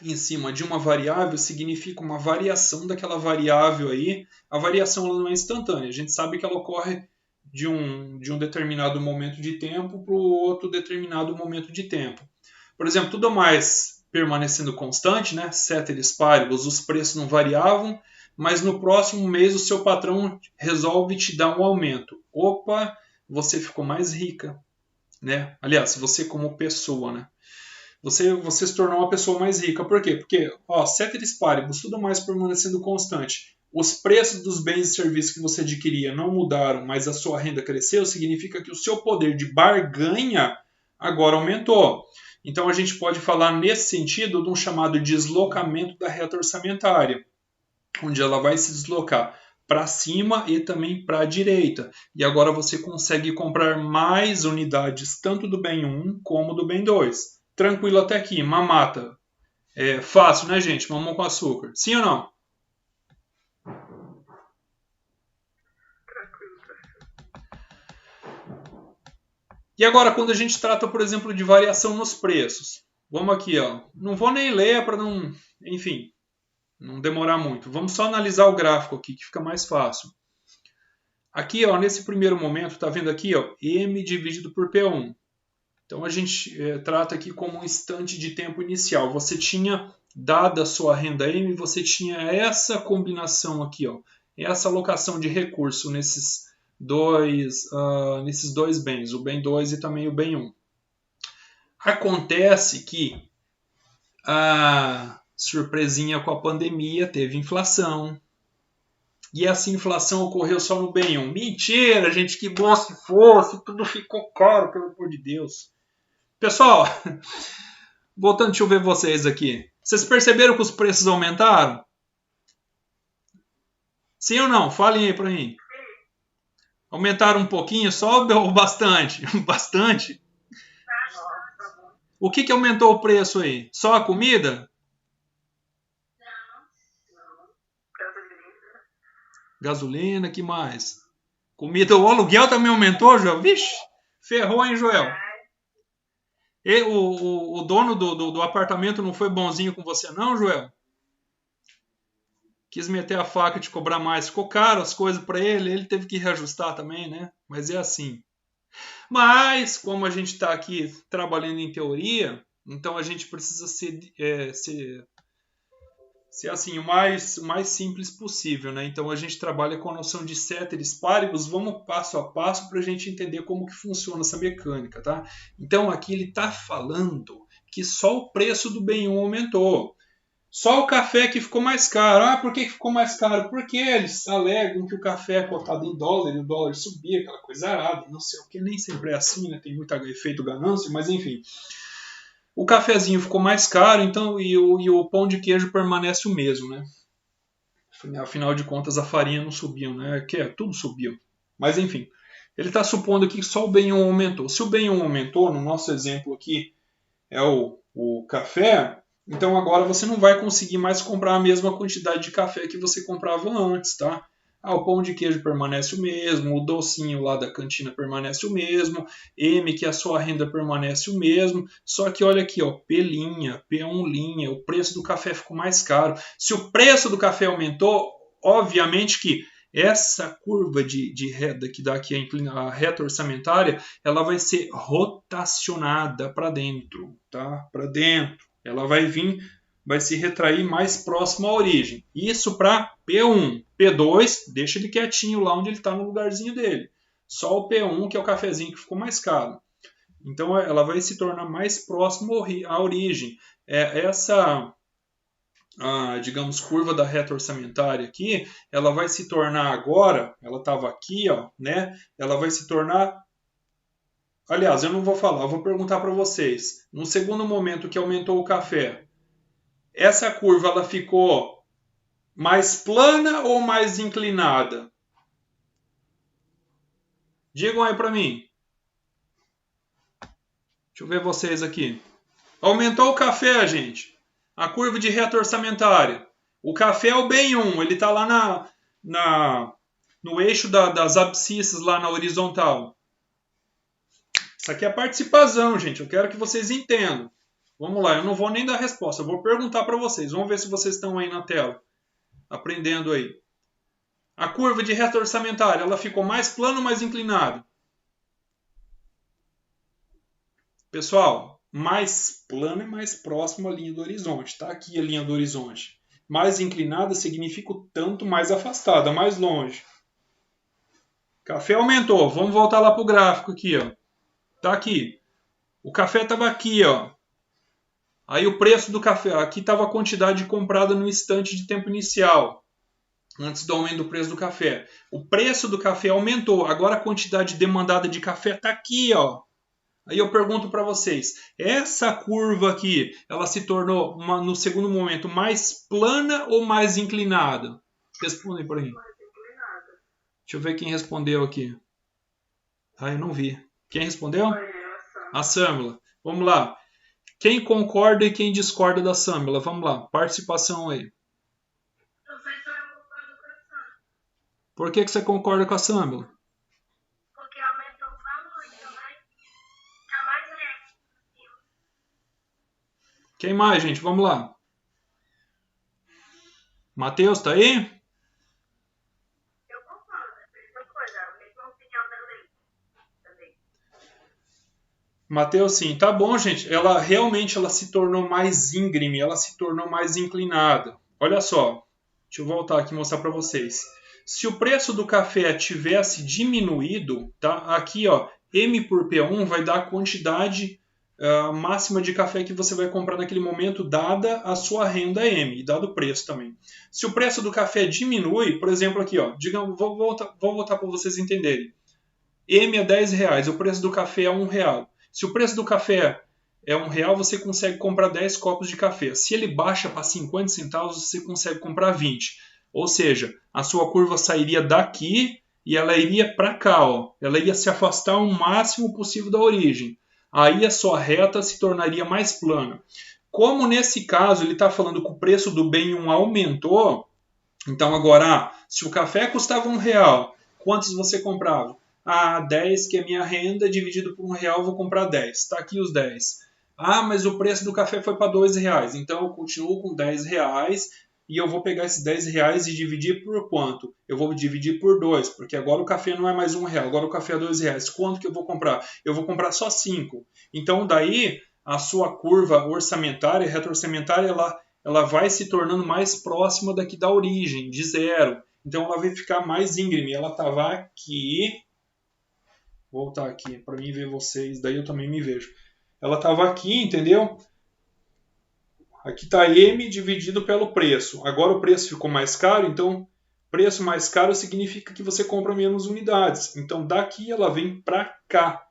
em cima de uma variável, significa uma variação daquela variável aí. A variação ela não é instantânea, a gente sabe que ela ocorre de um determinado momento de tempo para o outro determinado momento de tempo. Por exemplo, tudo mais permanecendo constante, né? Ceteris paribus, os preços não variavam, mas no próximo mês o seu patrão resolve te dar um aumento. Opa, você ficou mais rica, né? Aliás, você como pessoa, né? Você se tornou uma pessoa mais rica. Por quê? Porque, ceteris paribus, tudo mais permanecendo constante. Os preços dos bens e serviços que você adquiria não mudaram, mas a sua renda cresceu, significa que o seu poder de barganha agora aumentou. Então a gente pode falar nesse sentido de um chamado deslocamento da reta orçamentária, onde ela vai se deslocar para cima e também para a direita. E agora você consegue comprar mais unidades, tanto do bem 1 como do bem 2. Tranquilo até aqui, mamata. É fácil, né, gente? Mamão com açúcar. Sim ou não? E agora, quando a gente trata, por exemplo, de variação nos preços. Vamos aqui, Não vou nem ler para não... Enfim, não demorar muito. Vamos só analisar o gráfico aqui, que fica mais fácil. Aqui, nesse primeiro momento, tá vendo aqui, M dividido por P1. Então a gente trata aqui como um instante de tempo inicial. Você tinha, dada a sua renda M, você tinha essa combinação aqui, essa alocação de recurso nesses dois bens, o bem 2 e também o bem 1. Acontece que a surpresinha com a pandemia teve inflação. E essa inflação ocorreu só no bem 1. Mentira, gente, que bom se fosse, tudo ficou caro, pelo amor de Deus. Pessoal, voltando, deixa eu ver vocês aqui. Vocês perceberam que os preços aumentaram? Sim ou não? Falem aí para mim. Aumentaram um pouquinho só ou bastante? Bastante? O que aumentou o preço aí? Só a comida? Gasolina, que mais? Comida, o aluguel também aumentou, Joel? Vixe, ferrou, hein, Joel? E o dono do apartamento não foi bonzinho com você não, Joel? Quis meter a faca e te cobrar mais. Ficou caro as coisas para ele teve que reajustar também, né? Mas é assim. Mas, como a gente está aqui trabalhando em teoria, então a gente precisa ser assim, o mais simples possível, né? Então a gente trabalha com a noção de ceteris paribus, vamos passo a passo para a gente entender como que funciona essa mecânica, tá? Então aqui ele está falando que só o preço do bem 1 aumentou. Só o café que ficou mais caro. Ah, por que ficou mais caro? Porque eles alegam que o café é cotado em dólar e o dólar subia, aquela coisa arada, não sei o que, nem sempre é assim, né? Tem muito efeito ganância, mas enfim. O cafezinho ficou mais caro, então e o pão de queijo permanece o mesmo, né? Afinal de contas, a farinha não subiu, né? Tudo subiu. Mas enfim, ele está supondo aqui que só o bem-1 aumentou. Se o bem-1 aumentou, no nosso exemplo aqui é o café, então agora você não vai conseguir mais comprar a mesma quantidade de café que você comprava antes, tá? Ah, o pão de queijo permanece o mesmo, o docinho lá da cantina permanece o mesmo, M, que é a sua renda permanece o mesmo, só que olha aqui, ó, P linha, P1 linha, o preço do café ficou mais caro. Se o preço do café aumentou, obviamente que essa curva de reta que dá aqui a reta orçamentária, ela vai ser rotacionada para dentro, tá? Para dentro. Ela vai vir, vai se retrair mais próximo à origem. Isso para P1. P2, deixa ele quietinho lá onde ele está no lugarzinho dele. Só o P1, que é o cafezinho que ficou mais caro. Então ela vai se tornar mais próximo à origem. Essa, digamos, curva da reta orçamentária aqui, ela vai se tornar agora, ela estava aqui, ó, né? Ela vai se tornar. Aliás, eu não vou falar, eu vou perguntar para vocês. No segundo momento que aumentou o café, essa curva ela ficou mais plana ou mais inclinada? Digam aí para mim. Deixa eu ver vocês aqui. Aumentou o café, gente. A curva de reta orçamentária. O café é o bem-1, ele está lá no eixo das abscissas, lá na horizontal. Isso aqui é a participação, gente. Eu quero que vocês entendam. Vamos lá, eu não vou nem dar resposta, eu vou perguntar para vocês. Vamos ver se vocês estão aí na tela, aprendendo aí. A curva de reta orçamentária, ela ficou mais plana ou mais inclinada? Pessoal, mais plana e mais próxima à linha do horizonte. Está aqui a linha do horizonte. Mais inclinada significa o tanto mais afastada, mais longe. Café aumentou. Vamos voltar lá para o gráfico aqui, ó. Tá aqui. O café estava aqui, ó. Aí o preço do café, aqui estava a quantidade comprada no instante de tempo inicial, antes do aumento do preço do café. O preço do café aumentou, agora a quantidade demandada de café está aqui, ó. Aí eu pergunto para vocês, essa curva aqui, ela se tornou, no segundo momento, mais plana ou mais inclinada? Respondem para mim. Deixa eu ver quem respondeu aqui. Ah, eu não vi. Quem respondeu? A Samila. Vamos lá. Quem concorda e quem discorda da Samila? Vamos lá. Participação aí. Por que você concorda com a Samila? Porque aumentou o valor, então tá mais leve. Quem mais, gente? Vamos lá. Matheus, tá aí? Eu concordo, é a mesma coisa, a mesma opinião da lei também. Matheus, sim. Tá bom, gente. Ela realmente se tornou mais íngreme, ela se tornou mais inclinada. Olha só. Deixa eu voltar aqui e mostrar para vocês. Se o preço do café tivesse diminuído, tá? Aqui, ó, M por P1 vai dar a quantidade máxima de café que você vai comprar naquele momento, dada a sua renda M, e dado o preço também. Se o preço do café diminui, por exemplo, aqui, ó, digamos, vou voltar para vocês entenderem. M é R$10, o preço do café é R$1. Se o preço do café é R$1, você consegue comprar 10 copos de café. Se ele baixa para 50 centavos, você consegue comprar 20. Ou seja, a sua curva sairia daqui e ela iria para cá. Ó. Ela ia se afastar o máximo possível da origem. Aí a sua reta se tornaria mais plana. Como nesse caso ele está falando que o preço do bem-1 aumentou, então agora, se o café custava R$1, quantos você comprava? 10, que é minha renda, dividido por R$1, eu vou comprar 10. Está aqui os 10. Mas o preço do café foi para R$2. Então eu continuo com R$10 e eu vou pegar esses R$10 e dividir por quanto? Eu vou dividir por 2, porque agora o café não é mais R$1, agora o café é R$2. Quanto que eu vou comprar? Eu vou comprar só 5. Então daí a sua curva orçamentária, retroorçamentária, ela vai se tornando mais próxima daqui da origem, de zero. Então ela vai ficar mais íngreme. Ela estava aqui. Vou voltar aqui para mim ver vocês, daí eu também me vejo. Ela estava aqui, entendeu? Aqui está M dividido pelo preço. Agora o preço ficou mais caro, então preço mais caro significa que você compra menos unidades. Então daqui ela vem para cá.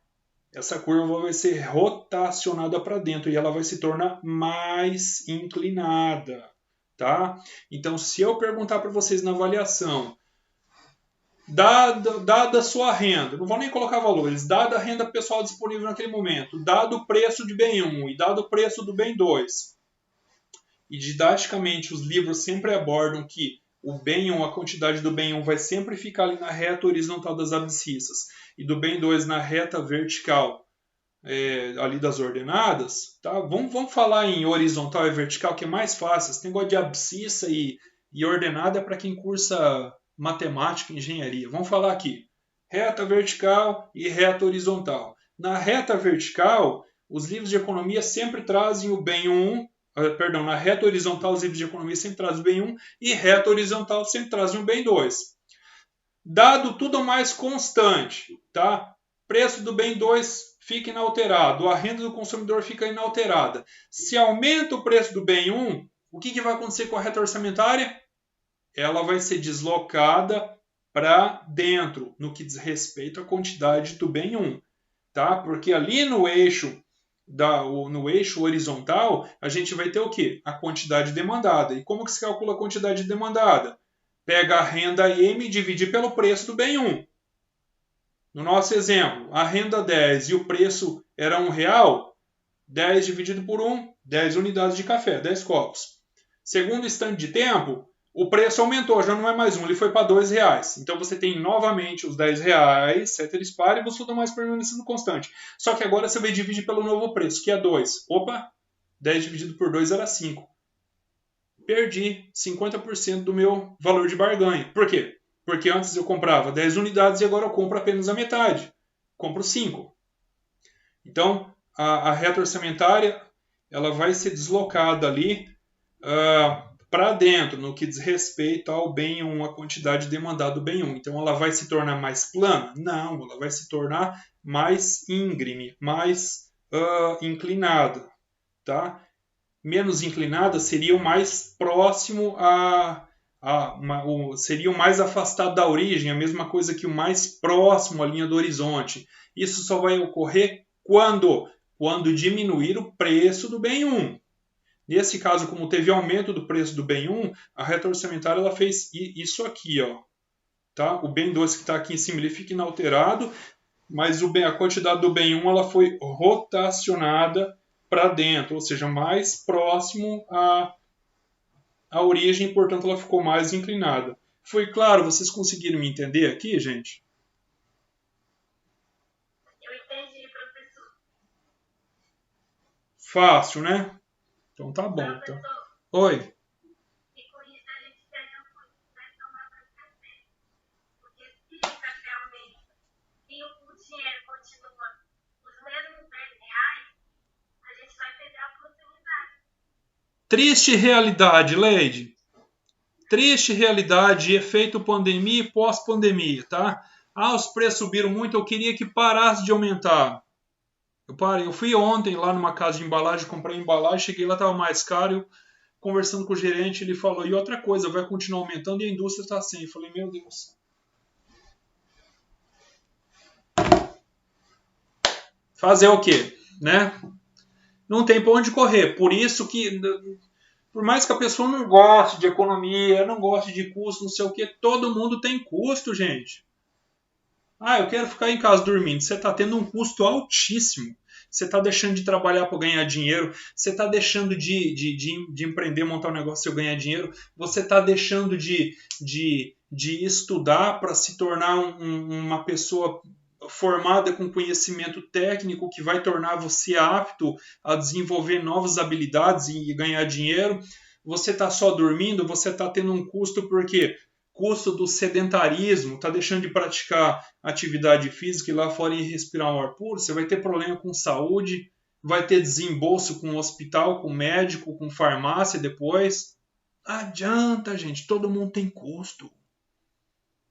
Essa curva vai ser rotacionada para dentro e ela vai se tornar mais inclinada, tá? Então, se eu perguntar para vocês na avaliação, dada a sua renda, não vou nem colocar valores, dada a renda pessoal disponível naquele momento, dado o preço de bem 1 e dado o preço do bem 2, e didaticamente os livros sempre abordam que o bem 1, a quantidade do bem 1 vai sempre ficar ali na reta horizontal das abscissas e do bem 2 na reta vertical ali das ordenadas, tá? Vamos falar em horizontal e vertical, que é mais fácil. Esse negócio de abscissa e ordenada é para quem cursa matemática e engenharia. Vamos falar aqui. Reta vertical e reta horizontal. Na reta vertical, os livros de economia sempre trazem o bem 1, perdão, na reta horizontal os livros de economia sempre trazem o bem 1 e reta horizontal sempre trazem o bem 2. Dado tudo mais constante, tá? Preço do bem 2 fica inalterado, a renda do consumidor fica inalterada. Se aumenta o preço do bem 1, o que vai acontecer com a reta orçamentária? Ela vai ser deslocada para dentro, no que diz respeito à quantidade do bem 1. Tá? Porque ali no eixo horizontal, a gente vai ter o quê? A quantidade demandada. E como que se calcula a quantidade demandada? Pega a renda M e divide pelo preço do bem 1. No nosso exemplo, a renda 10 e o preço era R$1, 10 dividido por 1, 10 unidades de café, 10 copos. Segundo instante de tempo, o preço aumentou, já não é mais 1, ele foi para R$2. Então você tem novamente os R$10, ceteris paribus, tudo mais permanecendo constante. Só que agora você vai dividir pelo novo preço, que é 2. Opa, 10 dividido por 2 era 5. Perdi 50% do meu valor de barganha. Por quê? Porque antes eu comprava 10 unidades e agora eu compro apenas a metade. Compro 5. Então, a reta orçamentária ela vai ser deslocada ali para dentro, no que diz respeito ao bem 1, a quantidade demandada do bem 1. Então, ela vai se tornar mais plana? Não, ela vai se tornar mais íngreme, mais inclinada. Tá? Menos inclinada seria o mais próximo seria o mais afastado da origem, a mesma coisa que o mais próximo à linha do horizonte. Isso só vai ocorrer quando diminuir o preço do bem 1. Nesse caso, como teve aumento do preço do bem 1, a reta orçamentária ela fez isso aqui. Ó, tá? O bem 2 que está aqui em cima ele fica inalterado, mas a quantidade do bem 1 ela foi rotacionada para dentro, ou seja, mais próximo à origem, portanto ela ficou mais inclinada. Foi claro? Vocês conseguiram me entender aqui, gente? Eu entendi, professor. Fácil, né? Então tá bom. Professor, então. Oi. e com isso a gente pega a oportunidade de tomar mais café. Porque se o café aumenta e o dinheiro continua os mesmos R$10, a gente vai perder a oportunidade. Triste realidade, Leide. Triste realidade, efeito pandemia e pós-pandemia, tá? Os preços subiram muito, eu queria que parasse de aumentar. Eu fui ontem lá numa casa de embalagem, comprei embalagem, cheguei lá, estava mais caro, eu, conversando com o gerente, ele falou, e outra coisa, vai continuar aumentando e a indústria está sem. Eu falei, meu Deus. Fazer o quê? Né? Não tem para onde correr. Por isso que, por mais que a pessoa não goste de economia, não goste de custo, não sei o que, todo mundo tem custo, gente. Eu quero ficar em casa dormindo. Você está tendo um custo altíssimo. Você está deixando de trabalhar para ganhar dinheiro. Você está deixando de empreender, montar um negócio para ganhar dinheiro. Você está deixando de estudar para se tornar uma pessoa formada com conhecimento técnico que vai tornar você apto a desenvolver novas habilidades e ganhar dinheiro. Você está só dormindo, você está tendo um custo porque custo do sedentarismo, está deixando de praticar atividade física e lá fora e respirar um ar puro, você vai ter problema com saúde, vai ter desembolso com hospital, com médico, com farmácia depois. Adianta, gente, todo mundo tem custo.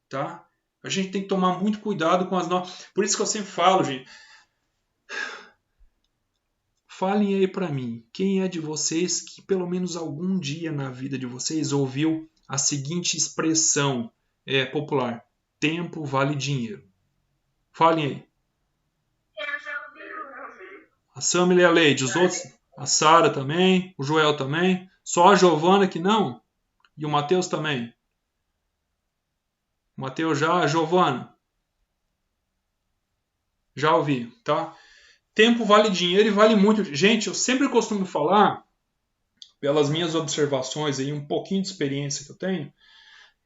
Tá? A gente tem que tomar muito cuidado com as nossas. Por isso que eu sempre falo, gente, falem aí para mim, quem é de vocês que pelo menos algum dia na vida de vocês ouviu a seguinte expressão popular: tempo vale dinheiro? Falem aí. Eu já ouvi muito. A Samila e a Leide, os outros, a Sara também, o Joel também, só a Giovana que não, e o Matheus também. O Matheus já, a Giovana. Já ouvi, tá? Tempo vale dinheiro e vale muito. Gente, eu sempre costumo falar, pelas minhas observações e um pouquinho de experiência que eu tenho,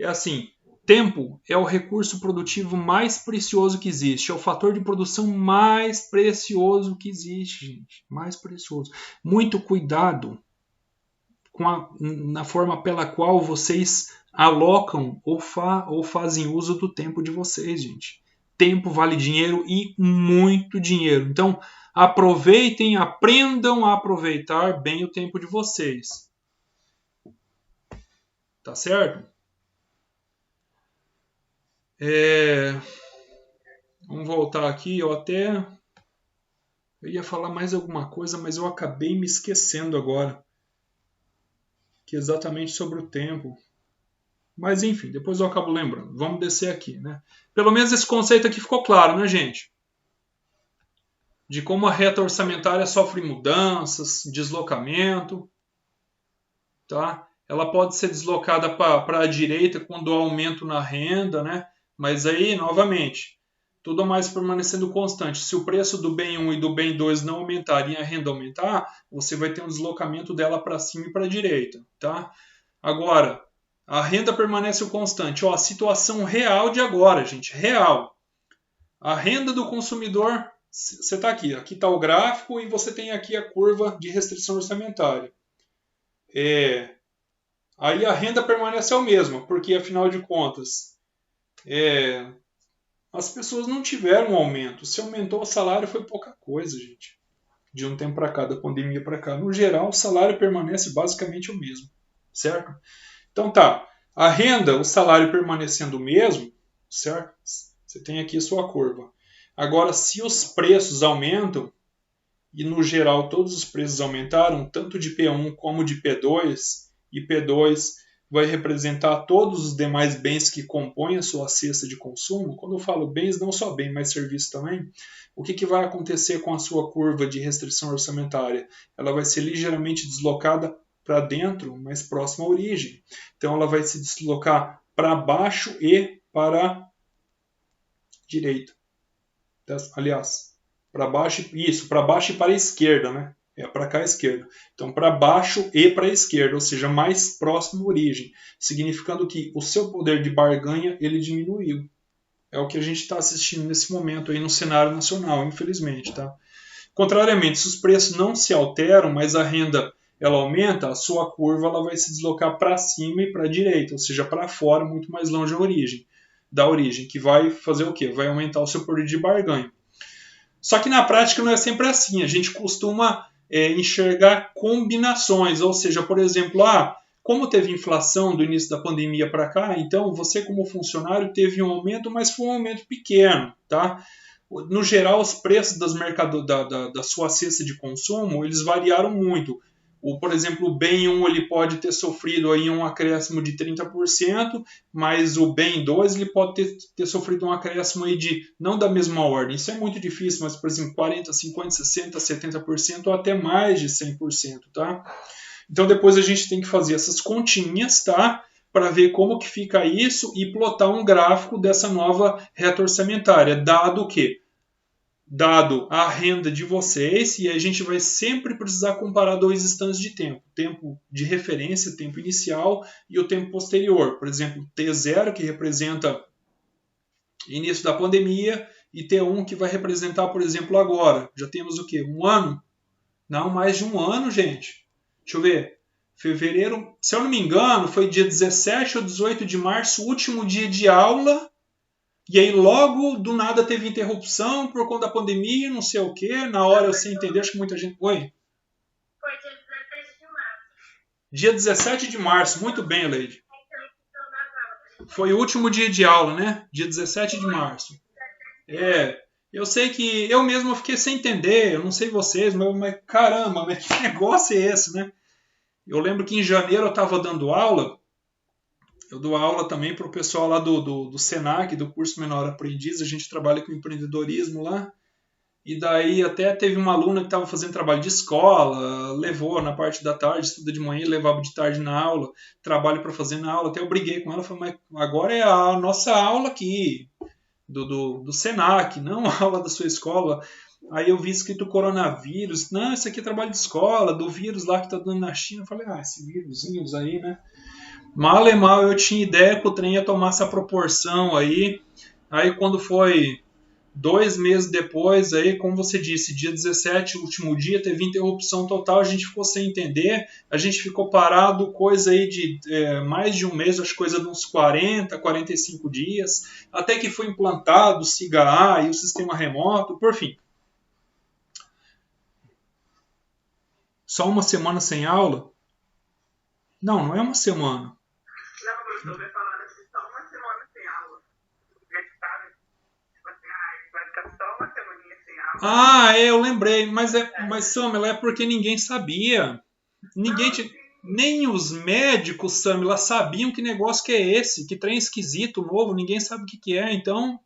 é assim, tempo é o recurso produtivo mais precioso que existe, é o fator de produção mais precioso que existe, gente, mais precioso. Muito cuidado na forma pela qual vocês alocam ou fazem uso do tempo de vocês, gente. Tempo vale dinheiro e muito dinheiro. Então, aproveitem, aprendam a aproveitar bem o tempo de vocês. Tá certo? Vamos voltar aqui. Eu ia falar mais alguma coisa, mas eu acabei me esquecendo agora. Que é exatamente sobre o tempo. Mas enfim, depois eu acabo lembrando. Vamos descer aqui, né? Pelo menos esse conceito aqui ficou claro, né, gente? De como a reta orçamentária sofre mudanças, deslocamento, tá? Ela pode ser deslocada para a direita quando há aumento na renda, né? Mas aí, novamente, tudo mais permanecendo constante. Se o preço do bem 1 e do bem 2 não aumentarem e a renda aumentar, você vai ter um deslocamento dela para cima e para a direita, tá? Agora, a renda permanece constante. Ó, a situação real de agora, gente, real. A renda do consumidor, você está aqui. Aqui está o gráfico e você tem aqui a curva de restrição orçamentária. Aí a renda permanece a mesma, porque afinal de contas, as pessoas não tiveram um aumento. Se aumentou o salário foi pouca coisa, gente. De um tempo para cá, da pandemia para cá. No geral, o salário permanece basicamente o mesmo, certo? Então tá, a renda, o salário permanecendo o mesmo, certo? Você tem aqui a sua curva. Agora, se os preços aumentam, e no geral todos os preços aumentaram, tanto de P1 como de P2, e P2 vai representar todos os demais bens que compõem a sua cesta de consumo. Quando eu falo bens, não só bem, mas serviço também. O que vai acontecer com a sua curva de restrição orçamentária? Ela vai ser ligeiramente deslocada para dentro, mais próximo à origem. Então ela vai se deslocar para baixo e para a direita. Aliás, para baixo, isso, para baixo e para a esquerda, né? É para cá a esquerda. Então, para baixo e para a esquerda, ou seja, mais próximo à origem, significando que o seu poder de barganha ele diminuiu. É o que a gente está assistindo nesse momento aí no cenário nacional, infelizmente, tá? Contrariamente, se os preços não se alteram, mas a renda ela aumenta, a sua curva ela vai se deslocar para cima e para a direita, ou seja, para fora, muito mais longe da origem, que vai fazer o quê? Vai aumentar o seu poder de barganha. Só que na prática não é sempre assim. A gente costuma enxergar combinações, ou seja, por exemplo, como teve inflação do início da pandemia para cá, então você como funcionário teve um aumento, mas foi um aumento pequeno, tá? No geral, os preços da sua cesta de consumo, eles variaram muito. Por exemplo, o bem 1 ele pode ter sofrido aí um acréscimo de 30%, mas o bem 2 ele pode ter sofrido um acréscimo aí de, não da mesma ordem, isso é muito difícil, mas por exemplo 40%, 50%, 60%, 70% ou até mais de 100%, tá? Então depois a gente tem que fazer essas continhas, tá? Para ver como que fica isso e plotar um gráfico dessa nova reta orçamentária, dado o quê? Dado a renda de vocês, e a gente vai sempre precisar comparar dois instantes de tempo. Tempo de referência, tempo inicial e o tempo posterior. Por exemplo, T0, que representa início da pandemia, e T1, que vai representar, por exemplo, agora. Já temos o quê? Um ano? Não, mais de um ano, gente. Deixa eu ver. Fevereiro, se eu não me engano, foi dia 17 ou 18 de março, último dia de aula. E aí logo do nada teve interrupção por conta da pandemia, não sei o quê. Na hora eu sem entender, acho que muita gente... Oi? Foi dia 17 de março. Dia 17 de março, muito bem, Leide. Foi o último dia de aula, né? Dia 17 de março. Eu sei que eu mesmo fiquei sem entender, eu não sei vocês, mas caramba, mas que negócio é esse, né? Eu lembro que em janeiro eu estava dando aula, eu dou aula também para o pessoal lá do Senac, do curso Menor Aprendiz, a gente trabalha com empreendedorismo lá, e daí até teve uma aluna que estava fazendo trabalho de escola, levou na parte da tarde, estuda de manhã, levava de tarde na aula, trabalho para fazer na aula, até eu briguei com ela, falei, mas agora é a nossa aula aqui, do Senac, não a aula da sua escola. Aí eu vi escrito coronavírus, não, isso aqui é trabalho de escola, do vírus lá que tá dando na China. Eu falei, esse vírusinhos aí, né? Mal e mal eu tinha ideia que o trem ia tomar essa proporção aí. Aí quando foi 2 meses depois, aí, como você disse, dia 17, último dia, teve interrupção total, a gente ficou sem entender, a gente ficou parado, coisa aí de mais de um mês, acho que coisa de uns 40, 45 dias, até que foi implantado o SIGA-A e o sistema remoto, por fim. Só uma semana sem aula? Não, não é uma semana. Não, professor, vai falar assim, só uma semana sem aula. Vai ficar só uma semaninha sem aula. Eu lembrei, mas Samela, é porque ninguém sabia. Nem os médicos, Samela, sabiam que negócio que é esse, que trem esquisito, novo, ninguém sabe o que é. Então,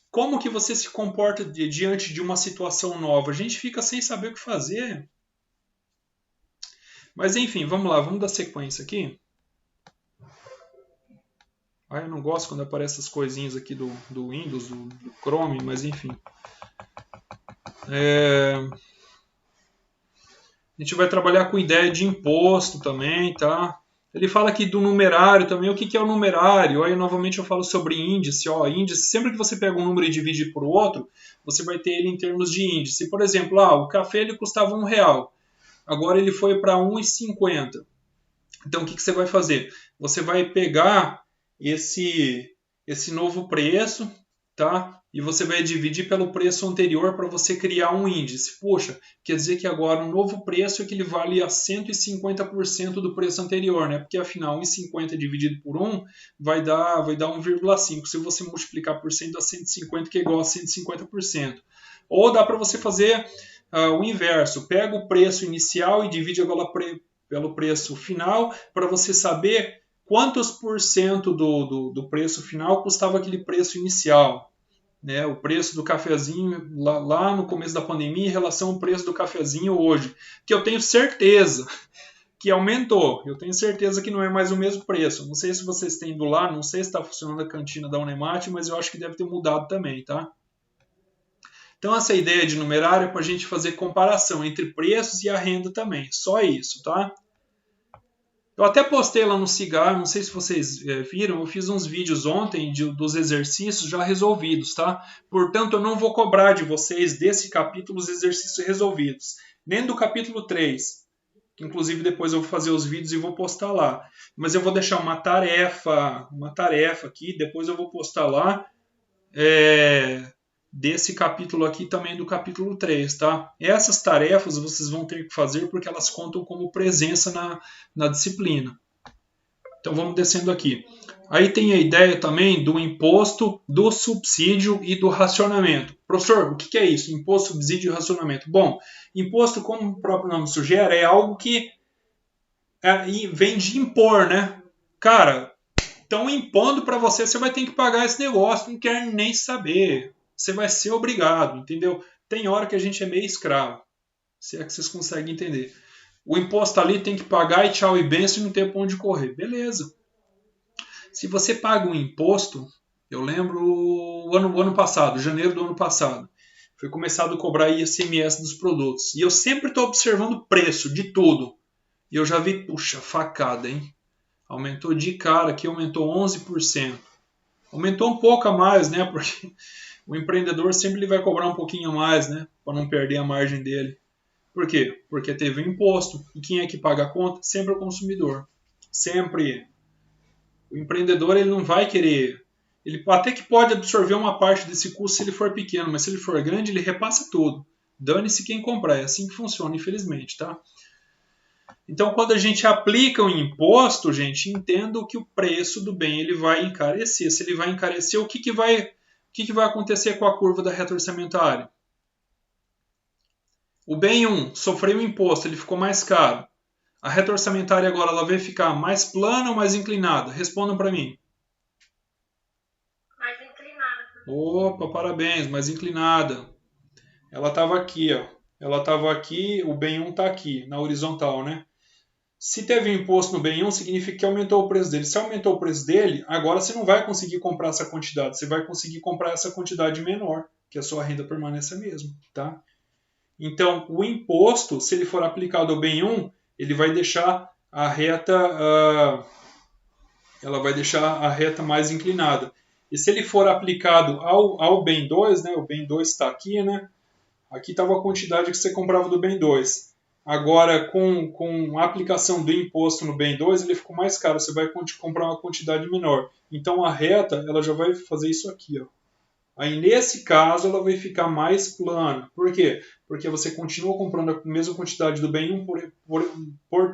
como que você se comporta diante de uma situação nova? A gente fica sem saber o que fazer. Mas enfim, vamos lá, vamos dar sequência aqui. Eu não gosto quando aparecem essas coisinhas aqui do Windows, do Chrome, mas enfim. A gente vai trabalhar com ideia de imposto também, tá? Ele fala aqui do numerário também. O que é o numerário? Aí novamente eu falo sobre índice. Índice, sempre que você pega um número e divide por outro, você vai ter ele em termos de índice. Por exemplo, o café ele custava R$1. Agora ele foi para R$1,50. Então o que você vai fazer? Você vai pegar esse novo preço, tá? E você vai dividir pelo preço anterior para você criar um índice. Poxa, quer dizer que agora um novo preço equivale a 150% do preço anterior, né? Porque afinal 1,50 dividido por 1 vai dar 1,5. Se você multiplicar por 100 dá 150, que é igual a 150%. Ou dá para você fazer o inverso. Pega o preço inicial e divide agora pelo preço final para você saber quantos por cento do preço final custava aquele preço inicial. Né, o preço do cafezinho lá no começo da pandemia em relação ao preço do cafezinho hoje, que eu tenho certeza que aumentou. Eu tenho certeza que não é mais o mesmo preço. Não sei se vocês têm ido lá, não sei se está funcionando a cantina da Unemate, mas eu acho que deve ter mudado também, tá? Então essa ideia de numerário é para a gente fazer comparação entre preços e a renda também. Só isso, tá? Eu até postei lá no SIGA, não sei se vocês viram, eu fiz uns vídeos ontem dos exercícios já resolvidos, tá? Portanto, eu não vou cobrar de vocês desse capítulo os exercícios resolvidos, nem do capítulo 3, que inclusive depois eu vou fazer os vídeos e vou postar lá. Mas eu vou deixar uma tarefa aqui, depois eu vou postar lá, desse capítulo aqui também do capítulo 3, tá? Essas tarefas vocês vão ter que fazer porque elas contam como presença na disciplina. Então vamos descendo aqui. Aí tem a ideia também do imposto, do subsídio e do racionamento. Professor, o que é isso? Imposto, subsídio e racionamento. Bom, imposto, como o próprio nome sugere, é algo que vem de impor, né? Cara, estão impondo para você, você vai ter que pagar esse negócio, não quer nem saber. Você vai ser obrigado, entendeu? Tem hora que a gente é meio escravo, se é que vocês conseguem entender. O imposto ali tem que pagar e tchau e benção e não tem pra onde correr. Beleza. Se você paga um imposto, eu lembro o ano passado, janeiro do ano passado, foi começado a cobrar ICMS dos produtos. E eu sempre estou observando o preço de tudo. E eu já vi, puxa, facada, hein? Aumentou de cara aqui, aumentou 11%. Aumentou um pouco a mais, né? Porque o empreendedor sempre ele vai cobrar um pouquinho a mais, né? Para não perder a margem dele. Por quê? Porque teve um imposto. E quem é que paga a conta? Sempre o consumidor. Sempre. O empreendedor ele não vai querer. Ele até que pode absorver uma parte desse custo se ele for pequeno, mas se ele for grande, ele repassa tudo. Dane-se quem comprar. É assim que funciona, infelizmente, tá? Então, quando a gente aplica o imposto, gente, entenda que o preço do bem ele vai encarecer. Se ele vai encarecer, o que vai que vai acontecer com a curva da reta orçamentária? O bem 1 sofreu imposto, ele ficou mais caro. A reta orçamentária agora ela vai ficar mais plana ou mais inclinada? Respondam para mim. Mais inclinada. Opa, parabéns, mais inclinada. Ela estava aqui, ó. Ela estava aqui, o bem 1 está aqui, na horizontal, né? Se teve imposto no bem 1, significa que aumentou o preço dele. Se aumentou o preço dele, agora você não vai conseguir comprar essa quantidade. Você vai conseguir comprar essa quantidade menor, que a sua renda permanece a mesma, tá? Então, o imposto, se ele for aplicado ao bem 1, ele vai deixar a reta, ela vai deixar a reta mais inclinada. E se ele for aplicado ao bem 2, né? O bem 2 está aqui, né? Aqui estava a quantidade que você comprava do bem 2. Agora, com a aplicação do imposto no bem 2, ele ficou mais caro. Você vai comprar uma quantidade menor. Então, a reta ela já vai fazer isso aqui, ó. Aí, nesse caso, ela vai ficar mais plana. Por quê? Porque você continua comprando a mesma quantidade do bem 1,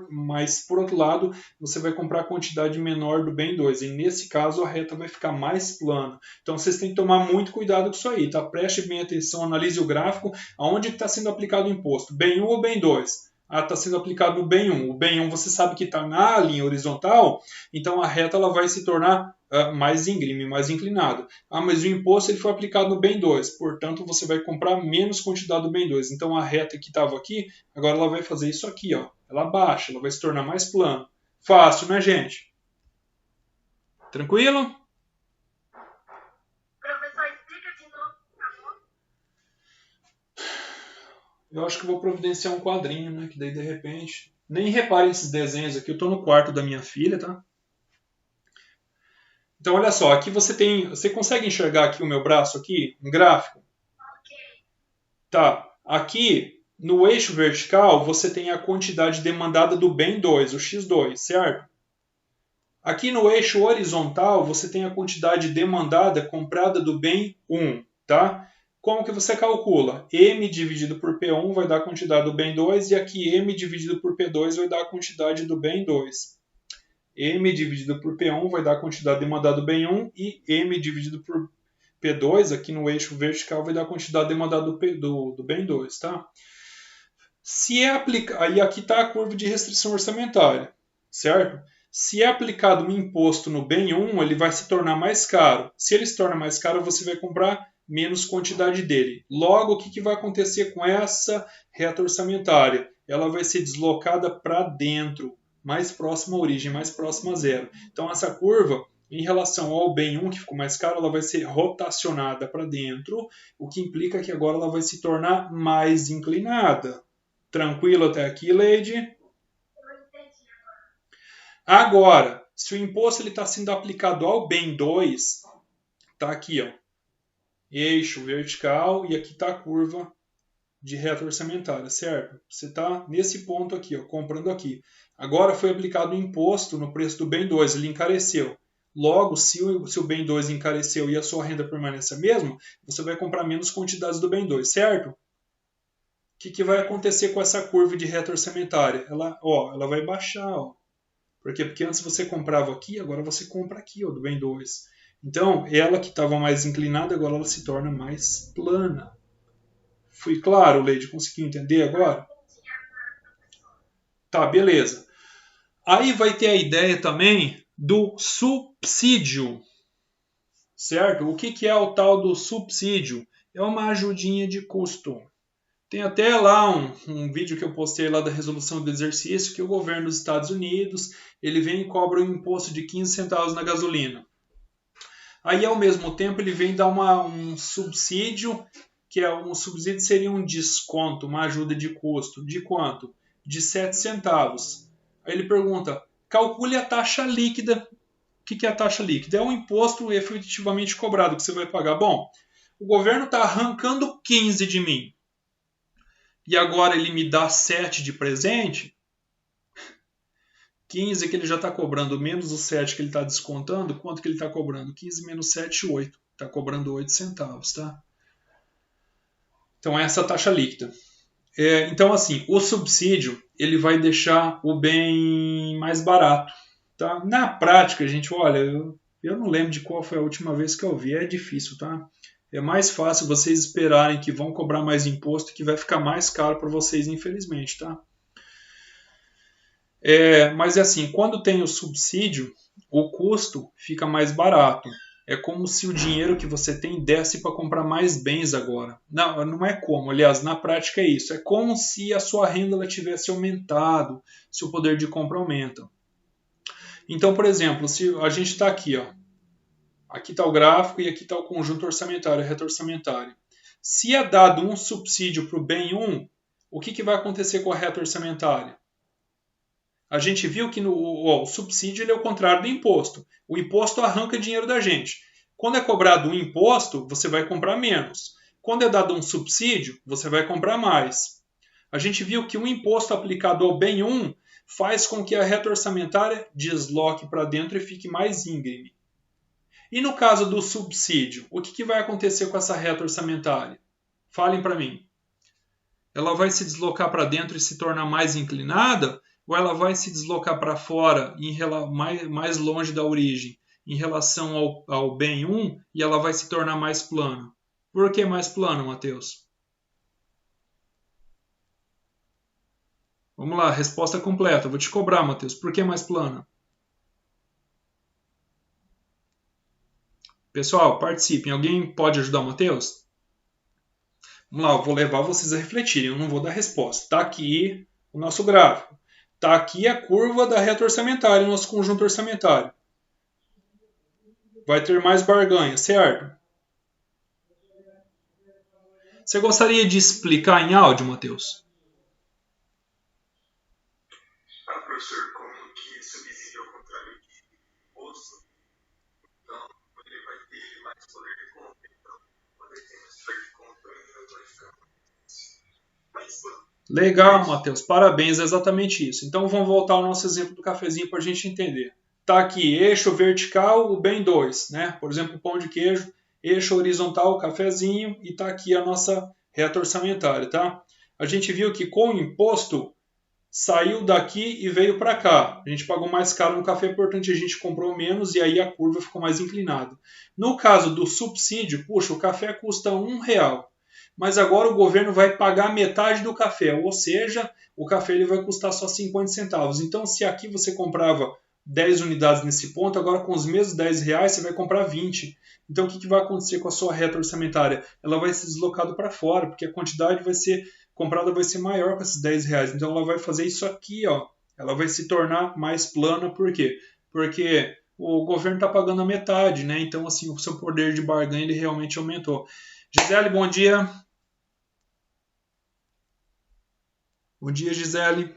mas, por outro lado, você vai comprar a quantidade menor do bem 2. E, nesse caso, a reta vai ficar mais plana. Então, vocês têm que tomar muito cuidado com isso aí, tá? Preste bem atenção, analise o gráfico, aonde está sendo aplicado o imposto, bem 1 ou bem 2? Está sendo aplicado no bem 1. O bem 1 você sabe que está na linha horizontal, então a reta ela vai se tornar mais íngreme, mais inclinada. Mas o imposto ele foi aplicado no bem 2, portanto você vai comprar menos quantidade do bem 2. Então a reta que estava aqui, agora ela vai fazer isso aqui, ó. Ela baixa, ela vai se tornar mais plana. Fácil, né, gente? Tranquilo? Professor, explica de novo, por favor. Eu acho que vou providenciar um quadrinho, né? Que daí de repente... Nem reparem esses desenhos aqui, eu estou no quarto da minha filha, tá? Então, olha só, aqui você consegue enxergar aqui o meu braço aqui, um gráfico? Ok. Tá, aqui no eixo vertical você tem a quantidade demandada do bem 2, o x2, certo? Aqui no eixo horizontal você tem a quantidade demandada comprada do bem 1, tá? Como que você calcula? M dividido por P1 vai dar a quantidade do bem 2 e aqui M dividido por P2 vai dar a quantidade do bem 2. M dividido por P1 vai dar a quantidade demandada do bem 1 e M dividido por P2, aqui no eixo vertical, vai dar a quantidade demandada do bem 2, tá? Se é aí aqui está a curva de restrição orçamentária, certo? Se é aplicado um imposto no bem 1, ele vai se tornar mais caro. Se ele se torna mais caro, você vai comprar menos quantidade dele. Logo, o que vai acontecer com essa reta orçamentária? Ela vai ser deslocada para dentro, mais próxima à origem, mais próxima a zero. Então, essa curva, em relação ao bem 1, que ficou mais caro, ela vai ser rotacionada para dentro, o que implica que agora ela vai se tornar mais inclinada. Tranquilo até aqui, Leide? Eu entendi agora. Agora, se o imposto está sendo aplicado ao bem 2, está aqui, ó, eixo vertical, e aqui está a curva de reta orçamentária, certo? Você está nesse ponto aqui, ó, comprando aqui. Agora foi aplicado o imposto no preço do bem 2, ele encareceu. Logo, se o bem 2 encareceu e a sua renda permanece a mesma, você vai comprar menos quantidades do bem 2, certo? O que vai acontecer com essa curva de reta orçamentária? Ela vai baixar. Ó. Por quê? Porque antes você comprava aqui, agora você compra aqui, ó, do bem 2. Então, ela que estava mais inclinada, agora ela se torna mais plana. Fui claro, Leide? Conseguiu entender agora? Tá, beleza. Aí vai ter a ideia também do subsídio, certo? O que é o tal do subsídio? É uma ajudinha de custo. Tem até lá um vídeo que eu postei lá da resolução do exercício que o governo dos Estados Unidos ele vem e cobra um imposto de 15 centavos na gasolina. Aí, ao mesmo tempo, ele vem dar um subsídio, que é um subsídio seria um desconto, uma ajuda de custo. De quanto? De 7 centavos. Aí ele pergunta, calcule a taxa líquida. O que é a taxa líquida? É um imposto efetivamente cobrado que você vai pagar. Bom, o governo está arrancando 15 de mim. E agora ele me dá 7 de presente. 15 que ele já está cobrando, menos os 7 que ele está descontando. Quanto que ele está cobrando? 15 menos 7, 8. Está cobrando 8 centavos, tá? Então, essa é a taxa líquida. Então, assim, o subsídio ele vai deixar o bem mais barato. Tá? Na prática, gente, olha, Eu não lembro de qual foi a última vez que eu vi, é difícil, tá? É mais fácil vocês esperarem que vão cobrar mais imposto e que vai ficar mais caro para vocês, infelizmente, tá? Mas é assim, quando tem o subsídio, o custo fica mais barato. É como se o dinheiro que você tem desse para comprar mais bens agora. Não, não é como, aliás, na prática é isso. É como se a sua renda ela tivesse aumentado, se o poder de compra aumenta. Então, por exemplo, se a gente está aqui, ó, aqui está o gráfico e aqui está o conjunto orçamentário, a reta orçamentária. Se é dado um subsídio para o bem 1, o que vai acontecer com a reta orçamentária? A gente viu que o subsídio ele é o contrário do imposto. O imposto arranca dinheiro da gente. Quando é cobrado um imposto, você vai comprar menos. Quando é dado um subsídio, você vai comprar mais. A gente viu que o imposto aplicado ao bem 1 faz com que a reta orçamentária desloque para dentro e fique mais íngreme. E no caso do subsídio, o que vai acontecer com essa reta orçamentária? Falem para mim. Ela vai se deslocar para dentro e se tornar mais inclinada? Ou ela vai se deslocar para fora, mais longe da origem, em relação ao bem 1, e ela vai se tornar mais plana? Por que mais plana, Matheus? Vamos lá, resposta completa. Vou te cobrar, Matheus. Por que mais plana? Pessoal, participem. Alguém pode ajudar o Matheus? Vamos lá, eu vou levar vocês a refletirem. Eu não vou dar resposta. Está aqui o nosso gráfico. Está aqui a curva da reta orçamentária, o nosso conjunto orçamentário. Vai ter mais barganha, certo? Você gostaria de explicar em áudio, Matheus? Professor, como que subsídio ao contrário de imposto, então ele vai ter mais poder de compra. Então, quando ele tem mais poder de compra, ele vai ficar mais plano. Legal, Matheus. Parabéns, é exatamente isso. Então vamos voltar ao nosso exemplo do cafezinho para a gente entender. Está aqui eixo vertical, o bem 2, né? Por exemplo, o pão de queijo, eixo horizontal, o cafezinho, e está aqui a nossa reta orçamentária, tá? A gente viu que com o imposto saiu daqui e veio para cá. A gente pagou mais caro no café, portanto a gente comprou menos e aí a curva ficou mais inclinada. No caso do subsídio, puxa, o café custa R$1. Mas agora o governo vai pagar metade do café, ou seja, o café ele vai custar só 50 centavos. Então, se aqui você comprava 10 unidades nesse ponto, agora com os mesmos R$10 você vai comprar 20. Então, o que vai acontecer com a sua reta orçamentária? Ela vai ser deslocada para fora, porque a quantidade comprada vai ser maior com esses R$10. Então, ela vai fazer isso aqui, ó. Ela vai se tornar mais plana, por quê? Porque o governo está pagando a metade, né? Então, assim, o seu poder de barganha ele realmente aumentou. Gisele, bom dia. Bom dia, Gisele.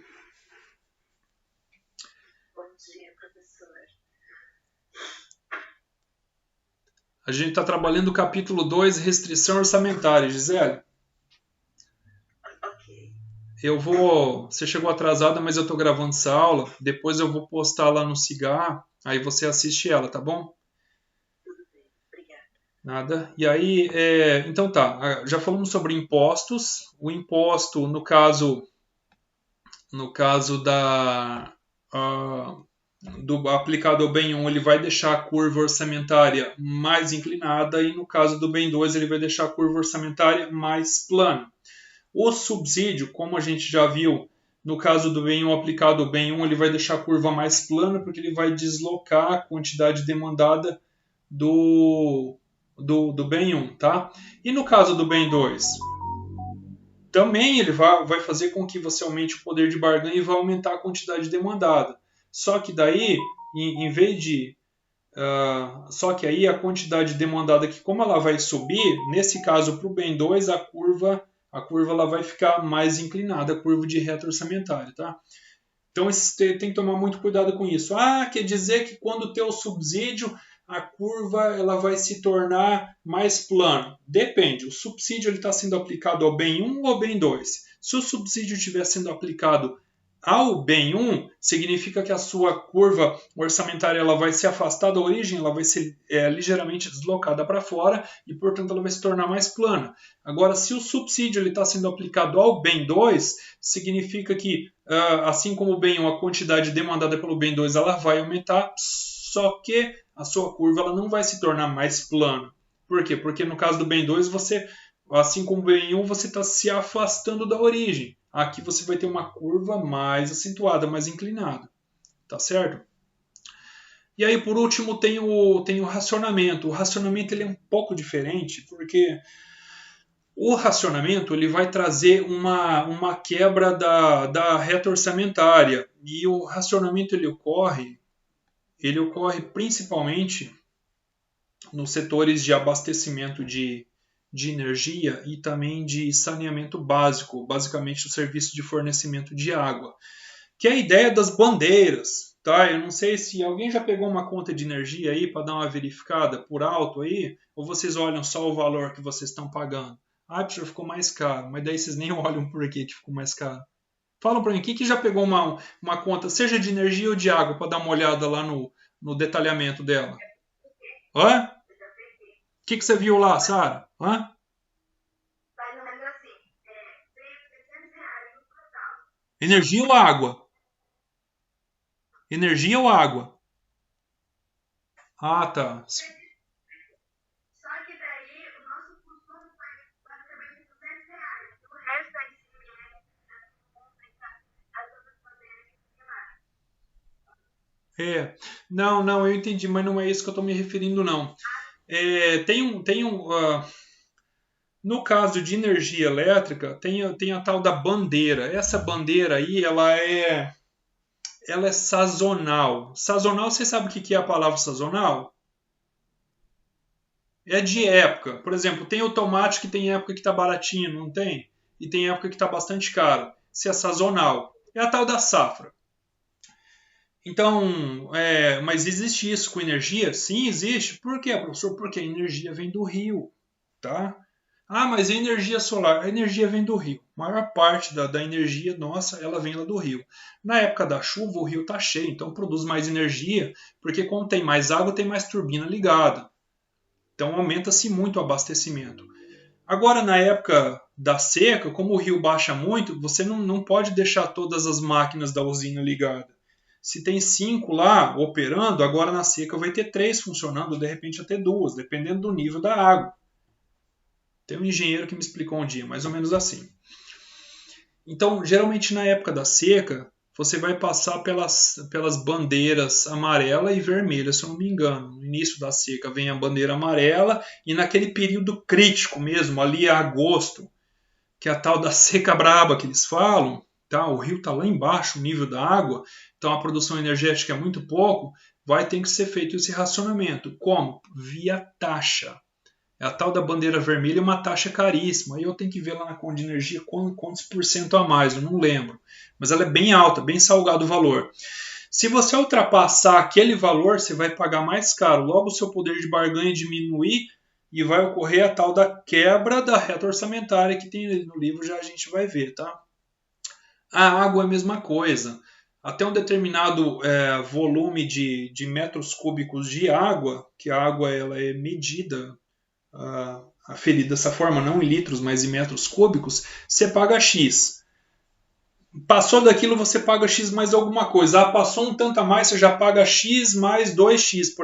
Bom dia, professor. A gente está trabalhando o capítulo 2, restrição orçamentária, Gisele. Ok. Você chegou atrasada, mas eu estou gravando essa aula. Depois eu vou postar lá no Cigar, aí você assiste ela, tá bom? Tudo bem, obrigada. Nada. E aí, então tá, já falamos sobre impostos. O imposto, no caso do aplicado ao bem 1, ele vai deixar a curva orçamentária mais inclinada e no caso do bem 2, ele vai deixar a curva orçamentária mais plana. O subsídio, como a gente já viu, no caso do bem 1 aplicado ao bem 1, ele vai deixar a curva mais plana porque ele vai deslocar a quantidade demandada do bem 1, tá? E no caso do bem 2, também ele vai fazer com que você aumente o poder de barganha e vai aumentar a quantidade demandada. Só que daí, em vez de... só que aí a quantidade demandada aqui, como ela vai subir, nesse caso para o bem 2, a curva ela vai ficar mais inclinada, a curva de reta orçamentária, tá? Então tem que tomar muito cuidado com isso. Quer dizer que quando tem o subsídio, a curva ela vai se tornar mais plana. Depende, o subsídio está sendo aplicado ao bem 1 ou ao bem 2? Se o subsídio estiver sendo aplicado ao bem 1, significa que a sua curva orçamentária ela vai se afastar da origem, ela vai ser ligeiramente deslocada para fora e, portanto, ela vai se tornar mais plana. Agora, se o subsídio está sendo aplicado ao bem 2, significa que, assim como o bem 1, a quantidade demandada pelo bem 2 ela vai aumentar, só que a sua curva ela não vai se tornar mais plana. Por quê? Porque no caso do Ben 2, você, assim como o Ben 1, você está se afastando da origem. Aqui você vai ter uma curva mais acentuada, mais inclinada. Tá certo? E aí, por último, tem o racionamento. O racionamento ele é um pouco diferente, porque o racionamento ele vai trazer uma quebra da reta orçamentária. E o racionamento ele ocorre principalmente nos setores de abastecimento de energia e também de saneamento básico, basicamente o serviço de fornecimento de água, que é a ideia das bandeiras. Tá? Eu não sei se alguém já pegou uma conta de energia aí para dar uma verificada por alto aí, ou vocês olham só o valor que vocês estão pagando. Ah, puxa, ficou mais caro, mas daí vocês nem olham por que ficou mais caro. Falam para mim, quem que já pegou uma conta, seja de energia ou de água, para dar uma olhada lá no detalhamento dela? Hã? O que você viu lá, Sara? Hã? Mais ou menos assim, R$600 no total. Energia ou água? Energia ou água? Ah, tá. Só que daí o nosso custo todo foi basicamente R$200. O resto da ICMS, as outras bandeiras que lá. Não, eu entendi, mas não é isso que eu estou me referindo, não. No caso de energia elétrica, tem a tal da bandeira. Essa bandeira aí, ela é sazonal. Sazonal, você sabe o que é a palavra sazonal? É de época. Por exemplo, tem o tomate que tem época que está baratinho, não tem? E tem época que está bastante caro. Isso é sazonal. É a tal da safra. Então, mas existe isso com energia? Sim, existe. Por quê, professor? Porque a energia vem do rio, tá? Ah, mas a energia solar? A energia vem do rio. A maior parte da energia nossa, ela vem lá do rio. Na época da chuva, o rio está cheio, então produz mais energia, porque quando tem mais água, tem mais turbina ligada. Então aumenta-se muito o abastecimento. Agora, na época da seca, como o rio baixa muito, você não pode deixar todas as máquinas da usina ligadas. Se tem 5 lá operando, agora na seca vai ter 3 funcionando, de repente até 2, dependendo do nível da água. Tem um engenheiro que me explicou um dia, mais ou menos assim. Então, geralmente na época da seca, você vai passar pelas bandeiras amarela e vermelha, se eu não me engano. No início da seca vem a bandeira amarela e naquele período crítico mesmo, ali é agosto, que é a tal da seca braba que eles falam, tá? O rio está lá embaixo, o nível da água, então a produção energética é muito pouco, vai ter que ser feito esse racionamento. Como? Via taxa. É a tal da bandeira vermelha, uma taxa caríssima. Aí eu tenho que ver lá na conta de energia quantos por cento a mais, eu não lembro. Mas ela é bem alta, bem salgado o valor. Se você ultrapassar aquele valor, você vai pagar mais caro. Logo o seu poder de barganha diminuir e vai ocorrer a tal da quebra da reta orçamentária que tem ali no livro, já a gente vai ver, tá? A água é a mesma coisa. Até um determinado volume de metros cúbicos de água, que a água ela é medida, aferida dessa forma, não em litros, mas em metros cúbicos, você paga X. Passou daquilo, você paga X mais alguma coisa. Passou um tanto a mais, você já paga X mais 2X.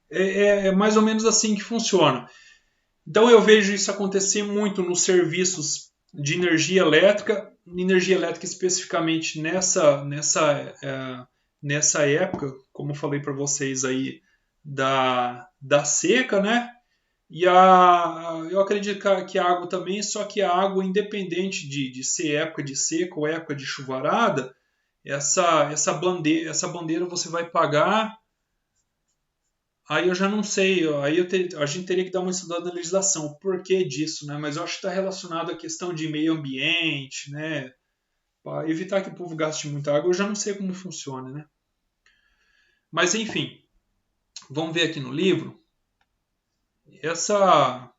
É mais ou menos assim que funciona. Então eu vejo isso acontecer muito nos serviços de energia elétrica especificamente nessa época, como eu falei para vocês aí, da seca, né? E eu acredito que a água também, só que a água, independente de ser época de seca ou época de chuvarada, essa bandeira você vai pagar. Aí eu já não sei, aí a gente teria que dar uma estudada na legislação, o porquê disso, né? Mas eu acho que está relacionado à questão de meio ambiente, né? Para evitar que o povo gaste muita água, eu já não sei como funciona, né? Mas enfim, vamos ver aqui no livro. Só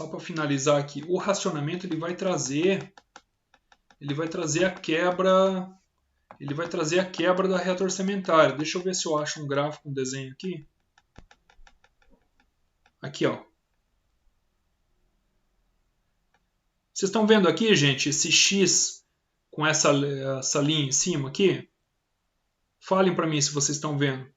para finalizar aqui, o racionamento ele vai trazer a quebra, da reta orçamentária. Deixa eu ver se eu acho um gráfico, um desenho aqui. Aqui, ó. Vocês estão vendo aqui, gente, esse X com essa linha em cima aqui? Falem para mim se vocês estão vendo.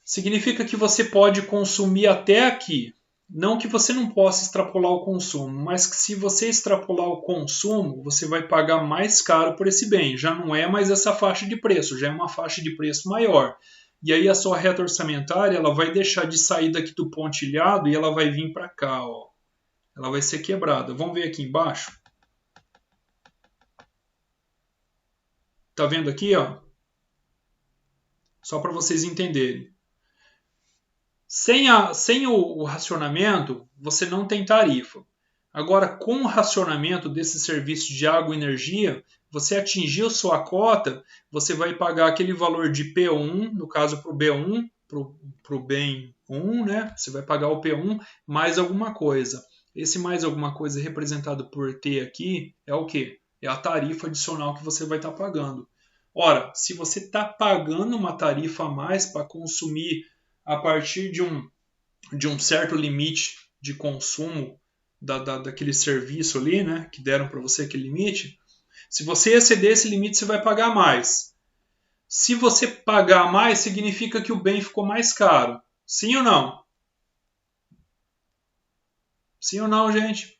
significa que você pode consumir até aqui. Não que você não possa extrapolar o consumo, mas que se você extrapolar o consumo, você vai pagar mais caro por esse bem. Já não é mais essa faixa de preço, já é uma faixa de preço maior. E aí a sua reta orçamentária ela vai deixar de sair daqui do pontilhado e ela vai vir para cá. Ó. Ela vai ser quebrada. Vamos ver aqui embaixo. Tá vendo aqui? Ó? Só para vocês entenderem. Sem o racionamento, você não tem tarifa. Agora, com o racionamento desse serviço de água e energia, você atingiu sua cota, você vai pagar aquele valor de P1, no caso para o B1, para o bem 1, né? Você vai pagar o P1 mais alguma coisa. Esse mais alguma coisa representado por T aqui é o quê? É a tarifa adicional que você vai estar pagando. Ora, se você está pagando uma tarifa a mais para consumir a partir de um certo limite de consumo daquele serviço ali, né, que deram para você aquele limite, se você exceder esse limite, você vai pagar mais. Se você pagar mais, significa que o bem ficou mais caro. Sim ou não? Sim ou não, gente?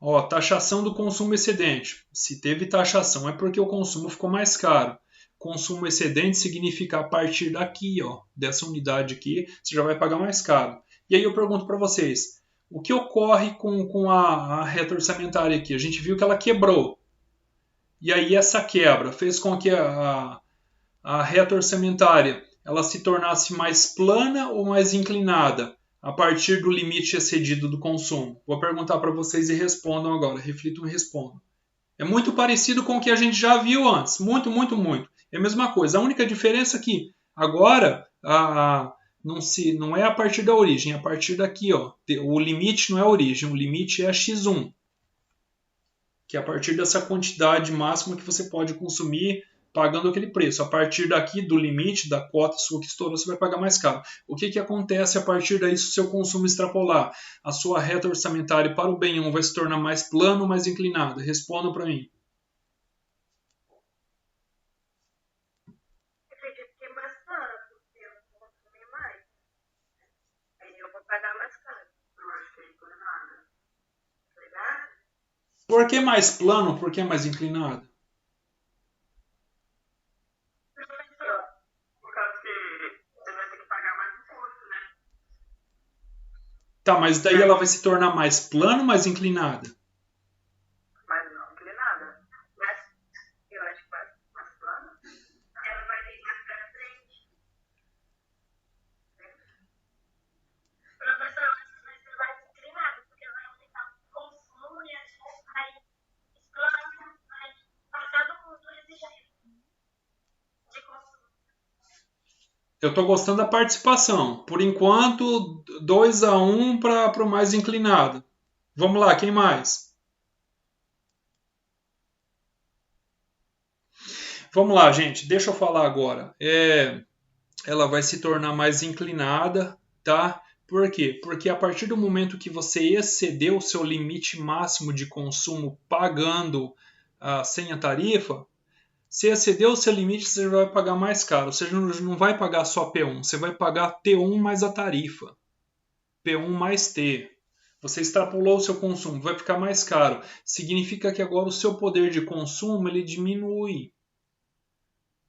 Ó, taxação do consumo excedente. Se teve taxação é porque o consumo ficou mais caro. Consumo excedente significa a partir daqui, ó, dessa unidade aqui, você já vai pagar mais caro. E aí eu pergunto para vocês, o que ocorre com a reta orçamentária aqui? A gente viu que ela quebrou. E aí essa quebra fez com que a reta orçamentária ela se tornasse mais plana ou mais inclinada a partir do limite excedido do consumo? Vou perguntar para vocês e respondam agora, reflitam e respondam. É muito parecido com o que a gente já viu antes, muito, muito, muito. É a mesma coisa. A única diferença é que agora não é a partir da origem, é a partir daqui. Ó. O limite não é a origem, o limite é a x1. Que é a partir dessa quantidade máxima que você pode consumir pagando aquele preço. A partir daqui, do limite, da cota sua que estourou, você vai pagar mais caro. O que acontece a partir daí se o seu consumo extrapolar? A sua reta orçamentária para o bem 1 vai se tornar mais plano ou mais inclinada? Respondam para mim. Por que mais plano? Por que mais inclinado? Por causa que você vai ter que pagar mais imposto, né? Tá, mas daí ela vai se tornar mais plano ou mais inclinada? Mais não inclinada. Mas eu acho que mais plana. Ela vai deitar para frente. Professor, vai ser mais inclinado, porque vai aumentar o consumo e a gente vai explorar, vai passar do mundo exigente de consumo. Eu estou gostando da participação. Por enquanto, 2-1 para o mais inclinado. Vamos lá, quem mais? Vamos lá, gente. Deixa eu falar agora. Ela vai se tornar mais inclinada, tá? Por quê? Porque a partir do momento que você excedeu o seu limite máximo de consumo pagando sem a tarifa, se excedeu o seu limite, você vai pagar mais caro. Ou seja, não vai pagar só P1, você vai pagar T1 mais a tarifa. P1 mais T. Você extrapolou o seu consumo, vai ficar mais caro. Significa que agora o seu poder de consumo ele diminui.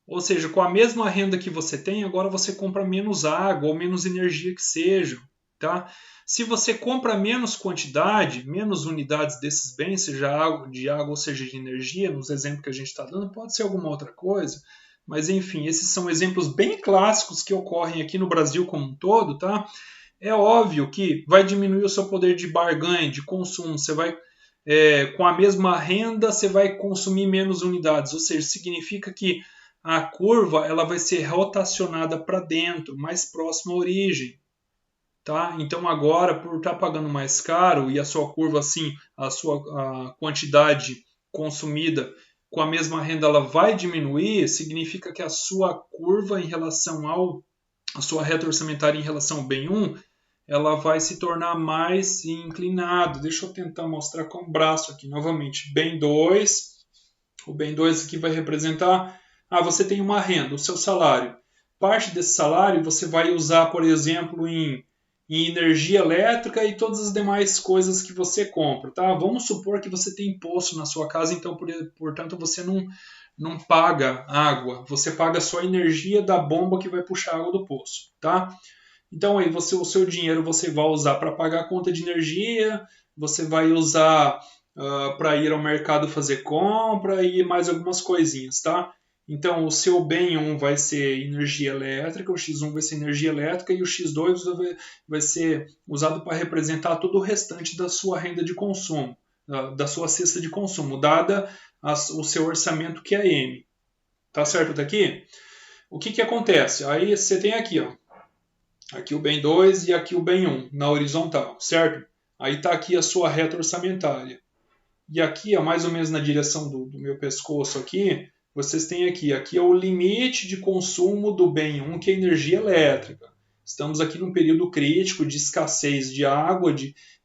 Ou seja, com a mesma renda que você tem, agora você compra menos água ou menos energia que seja. Tá? Se você compra menos quantidade, menos unidades desses bens, seja de água ou seja de energia, nos exemplos que a gente está dando, pode ser alguma outra coisa, mas enfim, esses são exemplos bem clássicos que ocorrem aqui no Brasil como um todo, tá? É óbvio que vai diminuir o seu poder de barganha, de consumo, você vai, com a mesma renda, você vai consumir menos unidades, ou seja, significa que a curva ela vai ser rotacionada para dentro, mais próxima à origem. Tá? Então agora, por estar pagando mais caro e a sua curva assim, a quantidade consumida com a mesma renda ela vai diminuir, significa que a sua curva em relação a sua reta orçamentária em relação ao bem 1, ela vai se tornar mais inclinada. Deixa eu tentar mostrar com o braço aqui novamente. Bem 2, o bem 2 aqui vai representar, você tem uma renda, o seu salário. parte desse salário você vai usar, por exemplo, em energia elétrica e todas as demais coisas que você compra, tá? Vamos supor que você tem poço na sua casa, então, portanto, você não paga água, você paga só a energia da bomba que vai puxar água do poço, tá? Então, aí o seu dinheiro você vai usar para pagar a conta de energia, você vai usar para ir ao mercado fazer compra e mais algumas coisinhas, tá? Então, o seu bem 1 vai ser energia elétrica, o X1 vai ser energia elétrica e o X2 vai ser usado para representar todo o restante da sua renda de consumo, da sua cesta de consumo, dada o seu orçamento que é M. Tá certo até aqui? O que acontece? Aí você tem aqui, ó, aqui o bem 2 e aqui o bem 1 na horizontal, certo? Aí está aqui a sua reta orçamentária. E aqui, ó, mais ou menos na direção do meu pescoço aqui, vocês têm aqui é o limite de consumo do bem 1, que é energia elétrica. Estamos aqui num período crítico de escassez de água,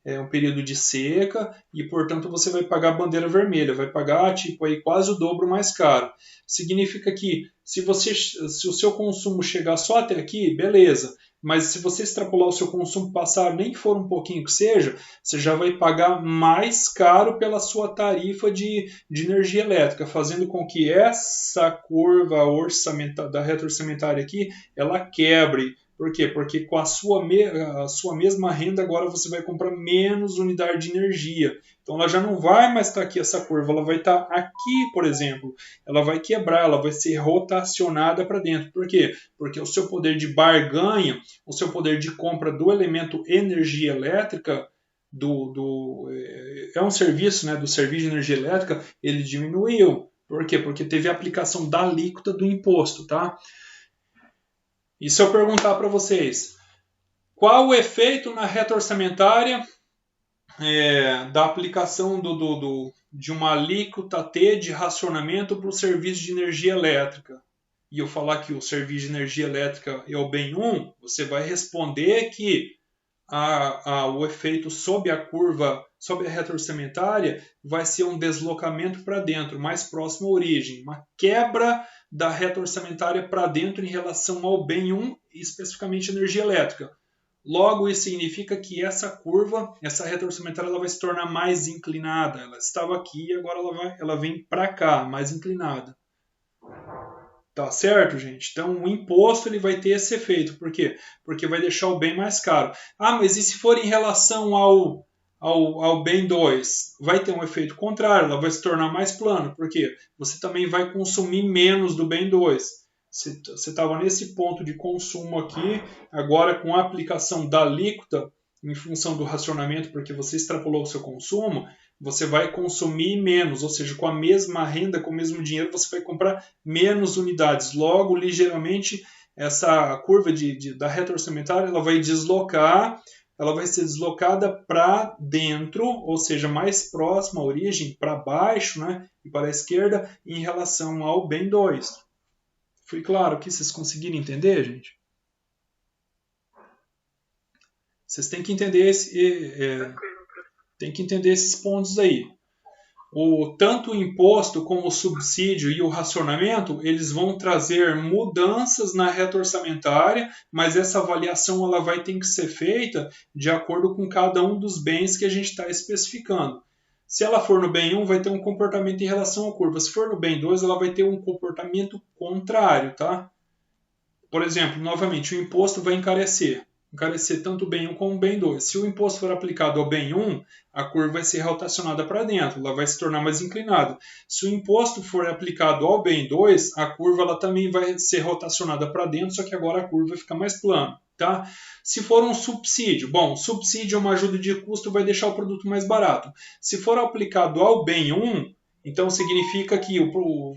um período de seca, e portanto você vai pagar a bandeira vermelha, vai pagar tipo aí quase o dobro mais caro. Significa que se o seu consumo chegar só até aqui, beleza. Mas se você extrapolar o seu consumo, passar nem que for um pouquinho que seja, você já vai pagar mais caro pela sua tarifa de energia elétrica, fazendo com que essa curva da reta orçamentária aqui, ela quebre. Por quê? Porque com a sua mesma renda agora você vai comprar menos unidade de energia. Então ela já não vai mais estar aqui essa curva, ela vai estar aqui, por exemplo. Ela vai quebrar, ela vai ser rotacionada para dentro. Por quê? Porque o seu poder de barganha, o seu poder de compra do elemento energia elétrica, é um serviço, né, do serviço de energia elétrica, ele diminuiu. Por quê? Porque teve a aplicação da alíquota do imposto, tá? E se eu perguntar para vocês, qual o efeito na reta orçamentária da aplicação de uma alíquota T de racionamento para o serviço de energia elétrica? E eu falar que o serviço de energia elétrica é o bem 1, você vai responder que o efeito sob a curva, sob a reta orçamentária, vai ser um deslocamento para dentro, mais próximo à origem, uma quebra da reta orçamentária para dentro em relação ao bem 1, especificamente energia elétrica. Logo, isso significa que essa curva, essa reta orçamentária, ela vai se tornar mais inclinada. Ela estava aqui e agora ela vem para cá, mais inclinada. Tá certo, gente? Então, o imposto ele vai ter esse efeito. Por quê? Porque vai deixar o bem mais caro. Ah, mas e se for em relação ao bem 2? Vai ter um efeito contrário, ela vai se tornar mais plano. Por quê? Você também vai consumir menos do bem 2. Você estava nesse ponto de consumo aqui, agora com a aplicação da alíquota, em função do racionamento, porque você extrapolou o seu consumo, você vai consumir menos, ou seja, com a mesma renda, com o mesmo dinheiro, você vai comprar menos unidades. Logo, ligeiramente, essa curva da reta orçamentária ela vai deslocar, ela vai ser deslocada para dentro, ou seja, mais próxima à origem, para baixo, né, e para a esquerda, em relação ao bem 2. Foi claro que vocês conseguiram entender, gente? Vocês têm que entender esses pontos aí. Tanto o imposto como o subsídio e o racionamento, eles vão trazer mudanças na reta orçamentária, mas essa avaliação ela vai ter que ser feita de acordo com cada um dos bens que a gente está especificando. Se ela for no bem 1, vai ter um comportamento em relação à curva. Se for no bem 2, ela vai ter um comportamento contrário, tá? Por exemplo, novamente, o imposto vai encarecer tanto o bem 1 como o bem 2. Se o imposto for aplicado ao bem 1, a curva vai ser rotacionada para dentro, ela vai se tornar mais inclinada. Se o imposto for aplicado ao bem 2, a curva ela também vai ser rotacionada para dentro, só que agora a curva fica mais plana. Tá? Se for um subsídio, subsídio é uma ajuda de custo, vai deixar o produto mais barato. Se for aplicado ao bem 1, então significa que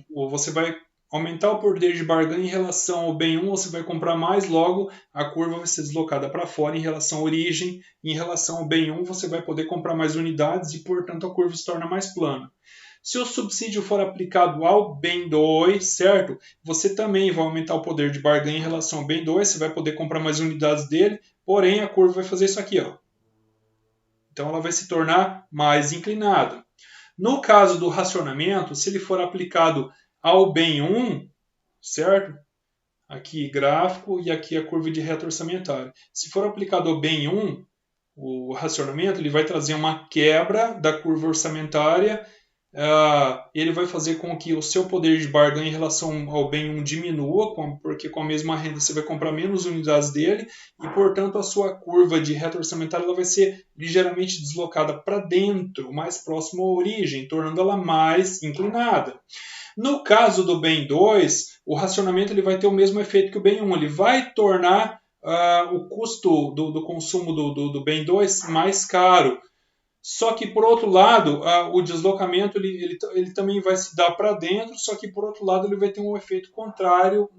você vai aumentar o poder de barganha em relação ao bem 1, você vai comprar mais, logo a curva vai ser deslocada para fora em relação à origem. Em relação ao bem 1, você vai poder comprar mais unidades e, portanto, a curva se torna mais plana. Se o subsídio for aplicado ao bem 2, certo? Você também vai aumentar o poder de barganha em relação ao bem 2, você vai poder comprar mais unidades dele, porém a curva vai fazer isso aqui, ó. Então ela vai se tornar mais inclinada. No caso do racionamento, se ele for aplicado ao bem 1, certo? aqui gráfico e aqui a curva de reta orçamentária. Se for aplicado o BEM1, o racionamento, ele vai trazer uma quebra da curva orçamentária, ele vai fazer com que o seu poder de barganha em relação ao BEM1 diminua, porque com a mesma renda você vai comprar menos unidades dele, e portanto a sua curva de reta orçamentária ela vai ser ligeiramente deslocada para dentro, mais próximo à origem, tornando ela mais inclinada. No caso do BEM2, o racionamento ele vai ter o mesmo efeito que o BEM1, ele vai tornar o custo do consumo do BEM2 mais caro. Só que, por outro lado, o deslocamento ele também vai se dar para dentro, só que, por outro lado, ele vai ter um efeito contrário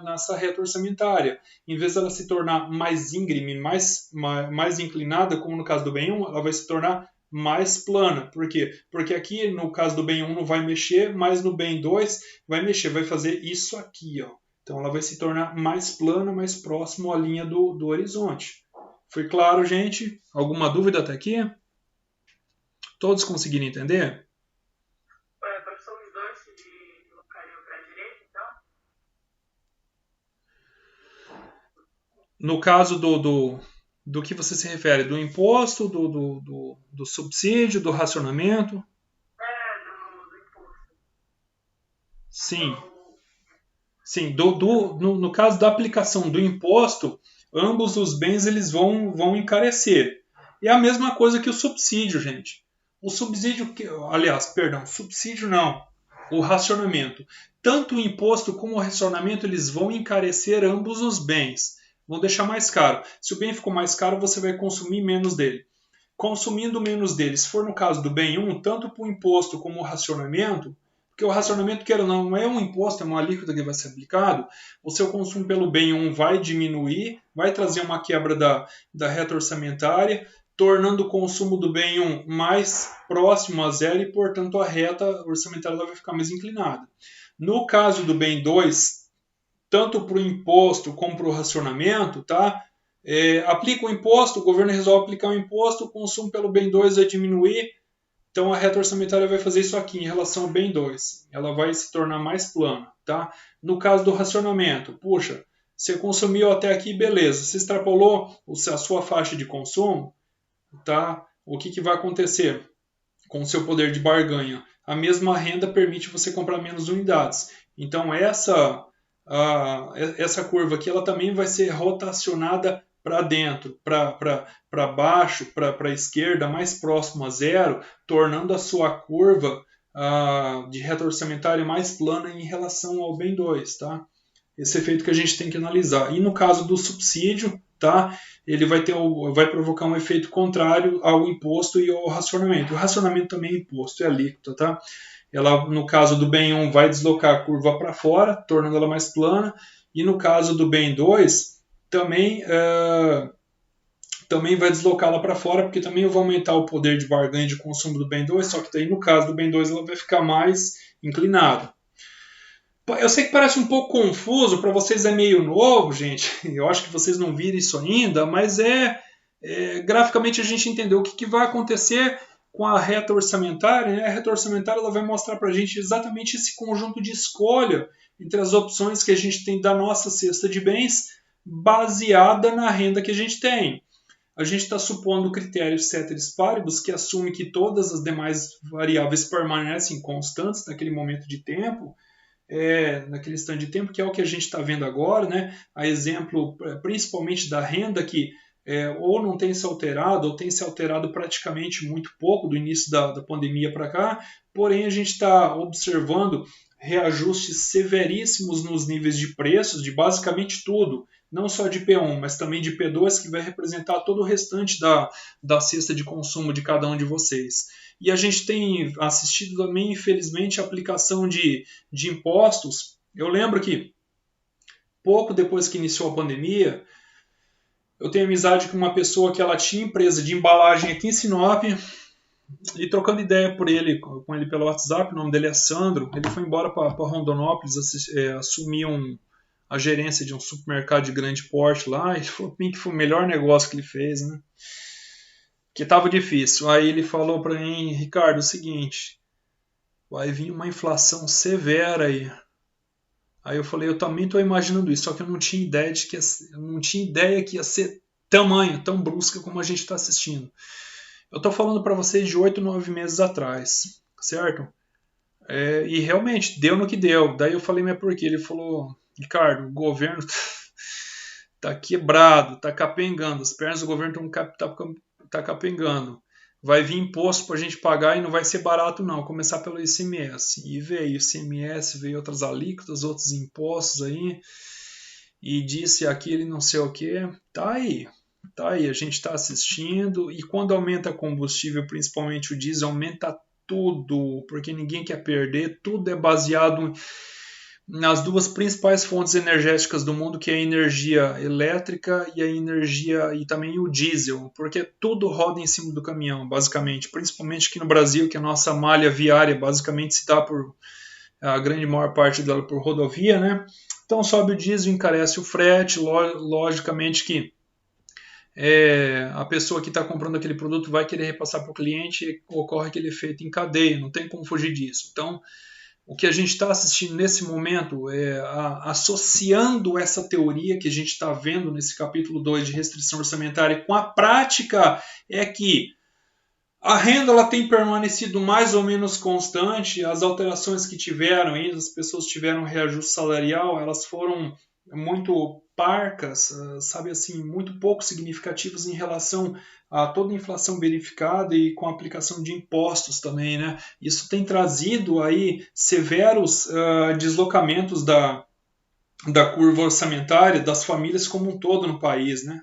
nessa reta orçamentária. Em vez dela se tornar mais íngreme, mais inclinada, como no caso do BEM1, ela vai se tornar mais plana. Por quê? Porque aqui, no caso do BEM1, não vai mexer, mas no BEM2 vai mexer, vai fazer isso aqui, ó. Então ela vai se tornar mais plana, mais próximo à linha do horizonte. Foi claro, gente? Alguma dúvida até aqui? Todos conseguiram entender? Professor, os dois se deslocariam para a direita, então? No caso do que você se refere? Do imposto, do subsídio, do racionamento? Do imposto. Sim. Sim, no caso da aplicação do imposto, ambos os bens eles vão encarecer. E é a mesma coisa que o subsídio, gente. O subsídio, subsídio não, o racionamento. Tanto o imposto como o racionamento eles vão encarecer ambos os bens, vão deixar mais caro. Se o bem ficou mais caro, você vai consumir menos dele. Consumindo menos dele, se for no caso do bem 1, tanto para o imposto como o racionamento, porque o racionamento, queira ou não é um imposto, é uma alíquota que vai ser aplicado, o seu consumo pelo bem 1 vai diminuir, vai trazer uma quebra da reta orçamentária, tornando o consumo do bem 1 mais próximo a zero e, portanto, a reta orçamentária vai ficar mais inclinada. No caso do bem 2, tanto para o imposto como para o racionamento, tá? Aplica o imposto, o governo resolve aplicar o imposto, o consumo pelo bem 2 vai diminuir, então a reta orçamentária vai fazer isso aqui em relação ao bem 2. Ela vai se tornar mais plana. Tá? No caso do racionamento, puxa, você consumiu até aqui, beleza. Você extrapolou a sua faixa de consumo, tá? O que vai acontecer com o seu poder de barganha? A mesma renda permite você comprar menos unidades. Então essa curva aqui ela também vai ser rotacionada para dentro, para baixo, para a esquerda, mais próximo a zero, tornando a sua curva de reta orçamentária mais plana em relação ao bem 2. Tá? Esse efeito que a gente tem que analisar. E no caso do subsídio, tá? Ele vai provocar um efeito contrário ao imposto e ao racionamento. O racionamento também é imposto, é alíquota. Tá? Ela, no caso do bem 1, vai deslocar a curva para fora, tornando ela mais plana. E no caso do bem 2, também vai deslocá-la para fora, porque também vai aumentar o poder de barganha de consumo do bem 2, só que daí no caso do bem 2 ela vai ficar mais inclinada. Eu sei que parece um pouco confuso, para vocês é meio novo, gente, eu acho que vocês não viram isso ainda, mas graficamente a gente entendeu o que vai acontecer com a reta orçamentária. Né? A reta orçamentária ela vai mostrar para a gente exatamente esse conjunto de escolha entre as opções que a gente tem da nossa cesta de bens, baseada na renda que a gente tem. A gente está supondo o critério ceteris paribus, que assume que todas as demais variáveis permanecem constantes naquele momento de tempo, naquele instante de tempo, que é o que a gente está vendo agora, né? A exemplo principalmente da renda, que ou não tem se alterado, ou tem se alterado praticamente muito pouco do início da pandemia para cá, porém a gente está observando reajustes severíssimos nos níveis de preços de basicamente tudo, não só de P1, mas também de P2, que vai representar todo o restante da cesta de consumo de cada um de vocês. E a gente tem assistido também, infelizmente, a aplicação de impostos. Eu lembro que, pouco depois que iniciou a pandemia, eu tenho amizade com uma pessoa que ela tinha empresa de embalagem aqui em Sinop, e trocando ideia com ele pelo WhatsApp, o nome dele é Sandro, ele foi embora para Rondonópolis assumir a gerência de um supermercado de grande porte lá, e falou para mim que foi o melhor negócio que ele fez, né? Que estava difícil. Aí ele falou para mim, Ricardo, é o seguinte, vai vir uma inflação severa aí. Aí eu falei, eu também estou imaginando isso, só que eu não tinha ideia que ia ser tamanho, tão brusca como a gente está assistindo. Eu estou falando para vocês de 8, 9 meses atrás, certo? E realmente, deu no que deu. Daí eu falei, mas por quê? Ele falou, Ricardo, o governo tá quebrado, tá capengando, as pernas do governo tá capengando. Vai vir imposto para a gente pagar e não vai ser barato não, começar pelo ICMS. E veio ICMS, veio outras alíquotas, outros impostos aí, e disse aquilo e não sei o que. Tá aí, a gente está assistindo, e quando aumenta combustível, principalmente o diesel, aumenta tudo, porque ninguém quer perder, tudo é baseado nas duas principais fontes energéticas do mundo, que é a energia elétrica e a energia e também o diesel, porque tudo roda em cima do caminhão, basicamente, principalmente aqui no Brasil, que a nossa malha viária basicamente se dá por a grande maior parte dela por rodovia, né? Então sobe o diesel, encarece o frete, logicamente que a pessoa que está comprando aquele produto vai querer repassar para o cliente e ocorre aquele efeito em cadeia, não tem como fugir disso. Então, o que a gente está assistindo nesse momento, associando essa teoria que a gente está vendo nesse capítulo 2 de restrição orçamentária com a prática, é que a renda ela tem permanecido mais ou menos constante, as alterações que tiveram, as pessoas tiveram reajuste salarial, elas foram muito parcas, sabe assim, muito pouco significativas em relação a toda a inflação verificada e com a aplicação de impostos também, né? Isso tem trazido aí severos deslocamentos da curva orçamentária das famílias como um todo no país, né?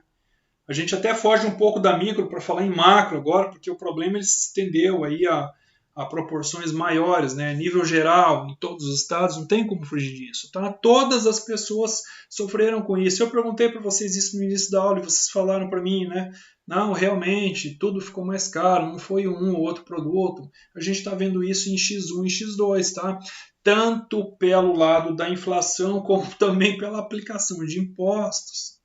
A gente até foge um pouco da micro para falar em macro agora, porque o problema ele se estendeu aí a proporções maiores, né? Nível geral, em todos os estados, não tem como fugir disso, tá? Todas as pessoas sofreram com isso. Eu perguntei para vocês isso no início da aula e vocês falaram para mim, né? Não, realmente, tudo ficou mais caro, não foi um ou outro produto. A gente está vendo isso em X1 e X2, tá? Tanto pelo lado da inflação, como também pela aplicação de impostos.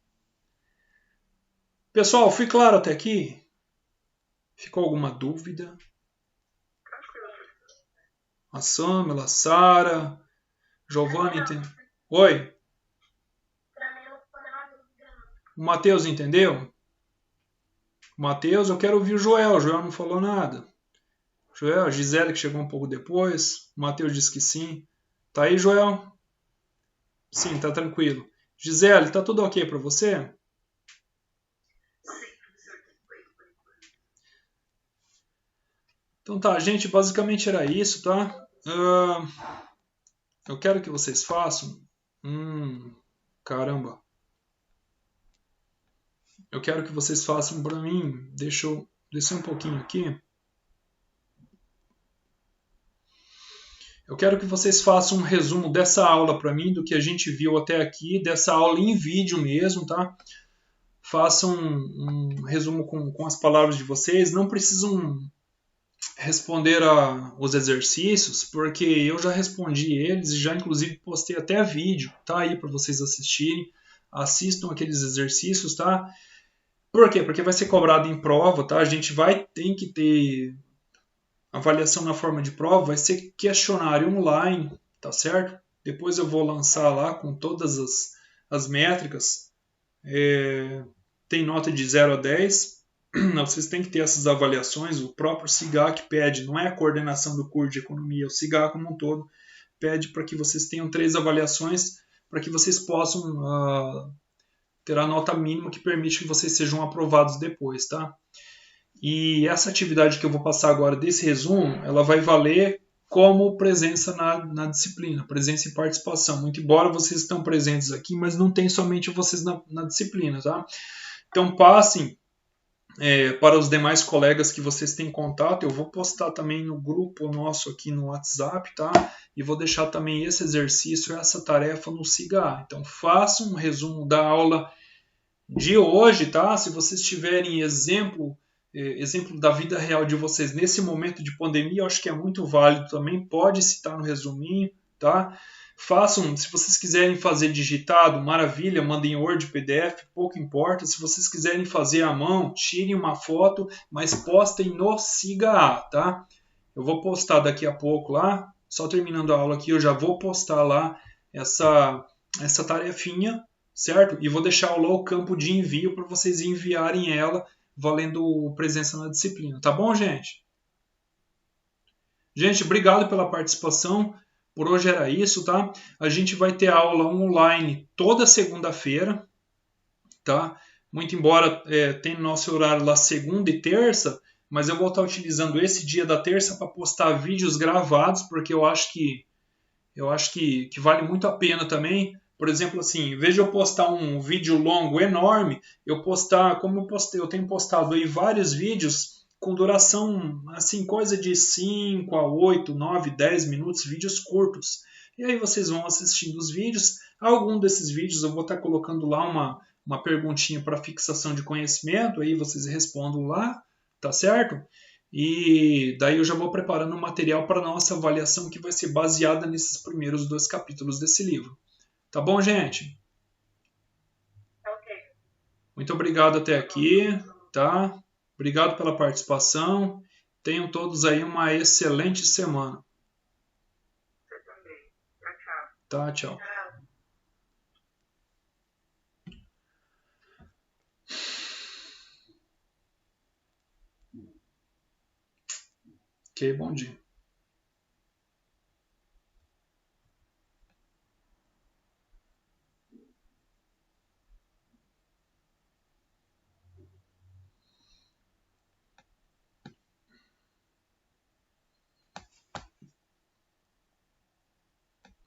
Pessoal, fui claro até aqui? Ficou alguma dúvida? A Samela, a Sara, Giovanni, entendeu? Oi? O Matheus entendeu? O Matheus, eu quero ouvir o Joel. O Joel não falou nada. Joel, a Gisele que chegou um pouco depois. O Matheus disse que sim. Tá aí, Joel? Sim, tá tranquilo. Gisele, tá tudo ok para você? Então tá, gente, basicamente era isso, tá? Eu quero que vocês façam... caramba. Eu quero que vocês façam para mim... Deixa eu descer um pouquinho aqui. Eu quero que vocês façam um resumo dessa aula para mim, do que a gente viu até aqui, dessa aula em vídeo mesmo, tá? Façam um resumo com as palavras de vocês. Não precisam responder os exercícios, porque eu já respondi eles e já inclusive postei até vídeo, tá aí para vocês assistirem. Assistam aqueles exercícios, tá? Por quê? Porque vai ser cobrado em prova, tá? A gente tem que ter avaliação na forma de prova, vai ser questionário online, tá certo? Depois eu vou lançar lá com todas as métricas. Tem nota de 0 a 10. Vocês têm que ter essas avaliações. O próprio SIGAC pede, não é a coordenação do curso de economia, o SIGAC como um todo pede para que vocês tenham 3 avaliações para que vocês possam ter a nota mínima que permite que vocês sejam aprovados depois, tá? E essa atividade que eu vou passar agora desse resumo, ela vai valer como presença na disciplina, presença e participação. Muito embora vocês estão presentes aqui, mas não tem somente vocês na disciplina, tá? Então passem para os demais colegas que vocês têm contato. Eu vou postar também no grupo nosso aqui no WhatsApp, tá? E vou deixar também esse exercício, essa tarefa no SIGA. Então façam um resumo da aula de hoje, tá? Se vocês tiverem exemplo da vida real de vocês nesse momento de pandemia, eu acho que é muito válido também, pode citar no resuminho, tá? Façam, se vocês quiserem fazer digitado, maravilha, mandem Word, PDF, pouco importa. Se vocês quiserem fazer à mão, tirem uma foto, mas postem no SIGA, tá? Eu vou postar daqui a pouco lá, só terminando a aula aqui, eu já vou postar lá essa tarefinha, certo? E vou deixar lá o campo de envio para vocês enviarem ela valendo presença na disciplina. Tá bom, gente? Gente, obrigado pela participação. Por hoje era isso, tá? A gente vai ter aula online toda segunda-feira, tá? Muito embora tenha nosso horário lá segunda e terça, mas eu vou estar utilizando esse dia da terça para postar vídeos gravados, porque eu acho que vale muito a pena também. Por exemplo, assim, em vez de eu postar um vídeo longo enorme, eu tenho postado aí vários vídeos com duração, assim, coisa de 5 a 8, 9, 10 minutos, vídeos curtos. E aí vocês vão assistindo os vídeos. Algum desses vídeos eu vou estar colocando lá uma perguntinha para fixação de conhecimento, aí vocês respondam lá, tá certo? E daí eu já vou preparando o material para a nossa avaliação que vai ser baseada nesses primeiros 2 capítulos desse livro. Tá bom, gente? Ok. Muito obrigado até aqui, tá? Obrigado pela participação. Tenham todos aí uma excelente semana. Você também. Tchau, tchau. Tá, tchau. Tchau. Ok, bom dia.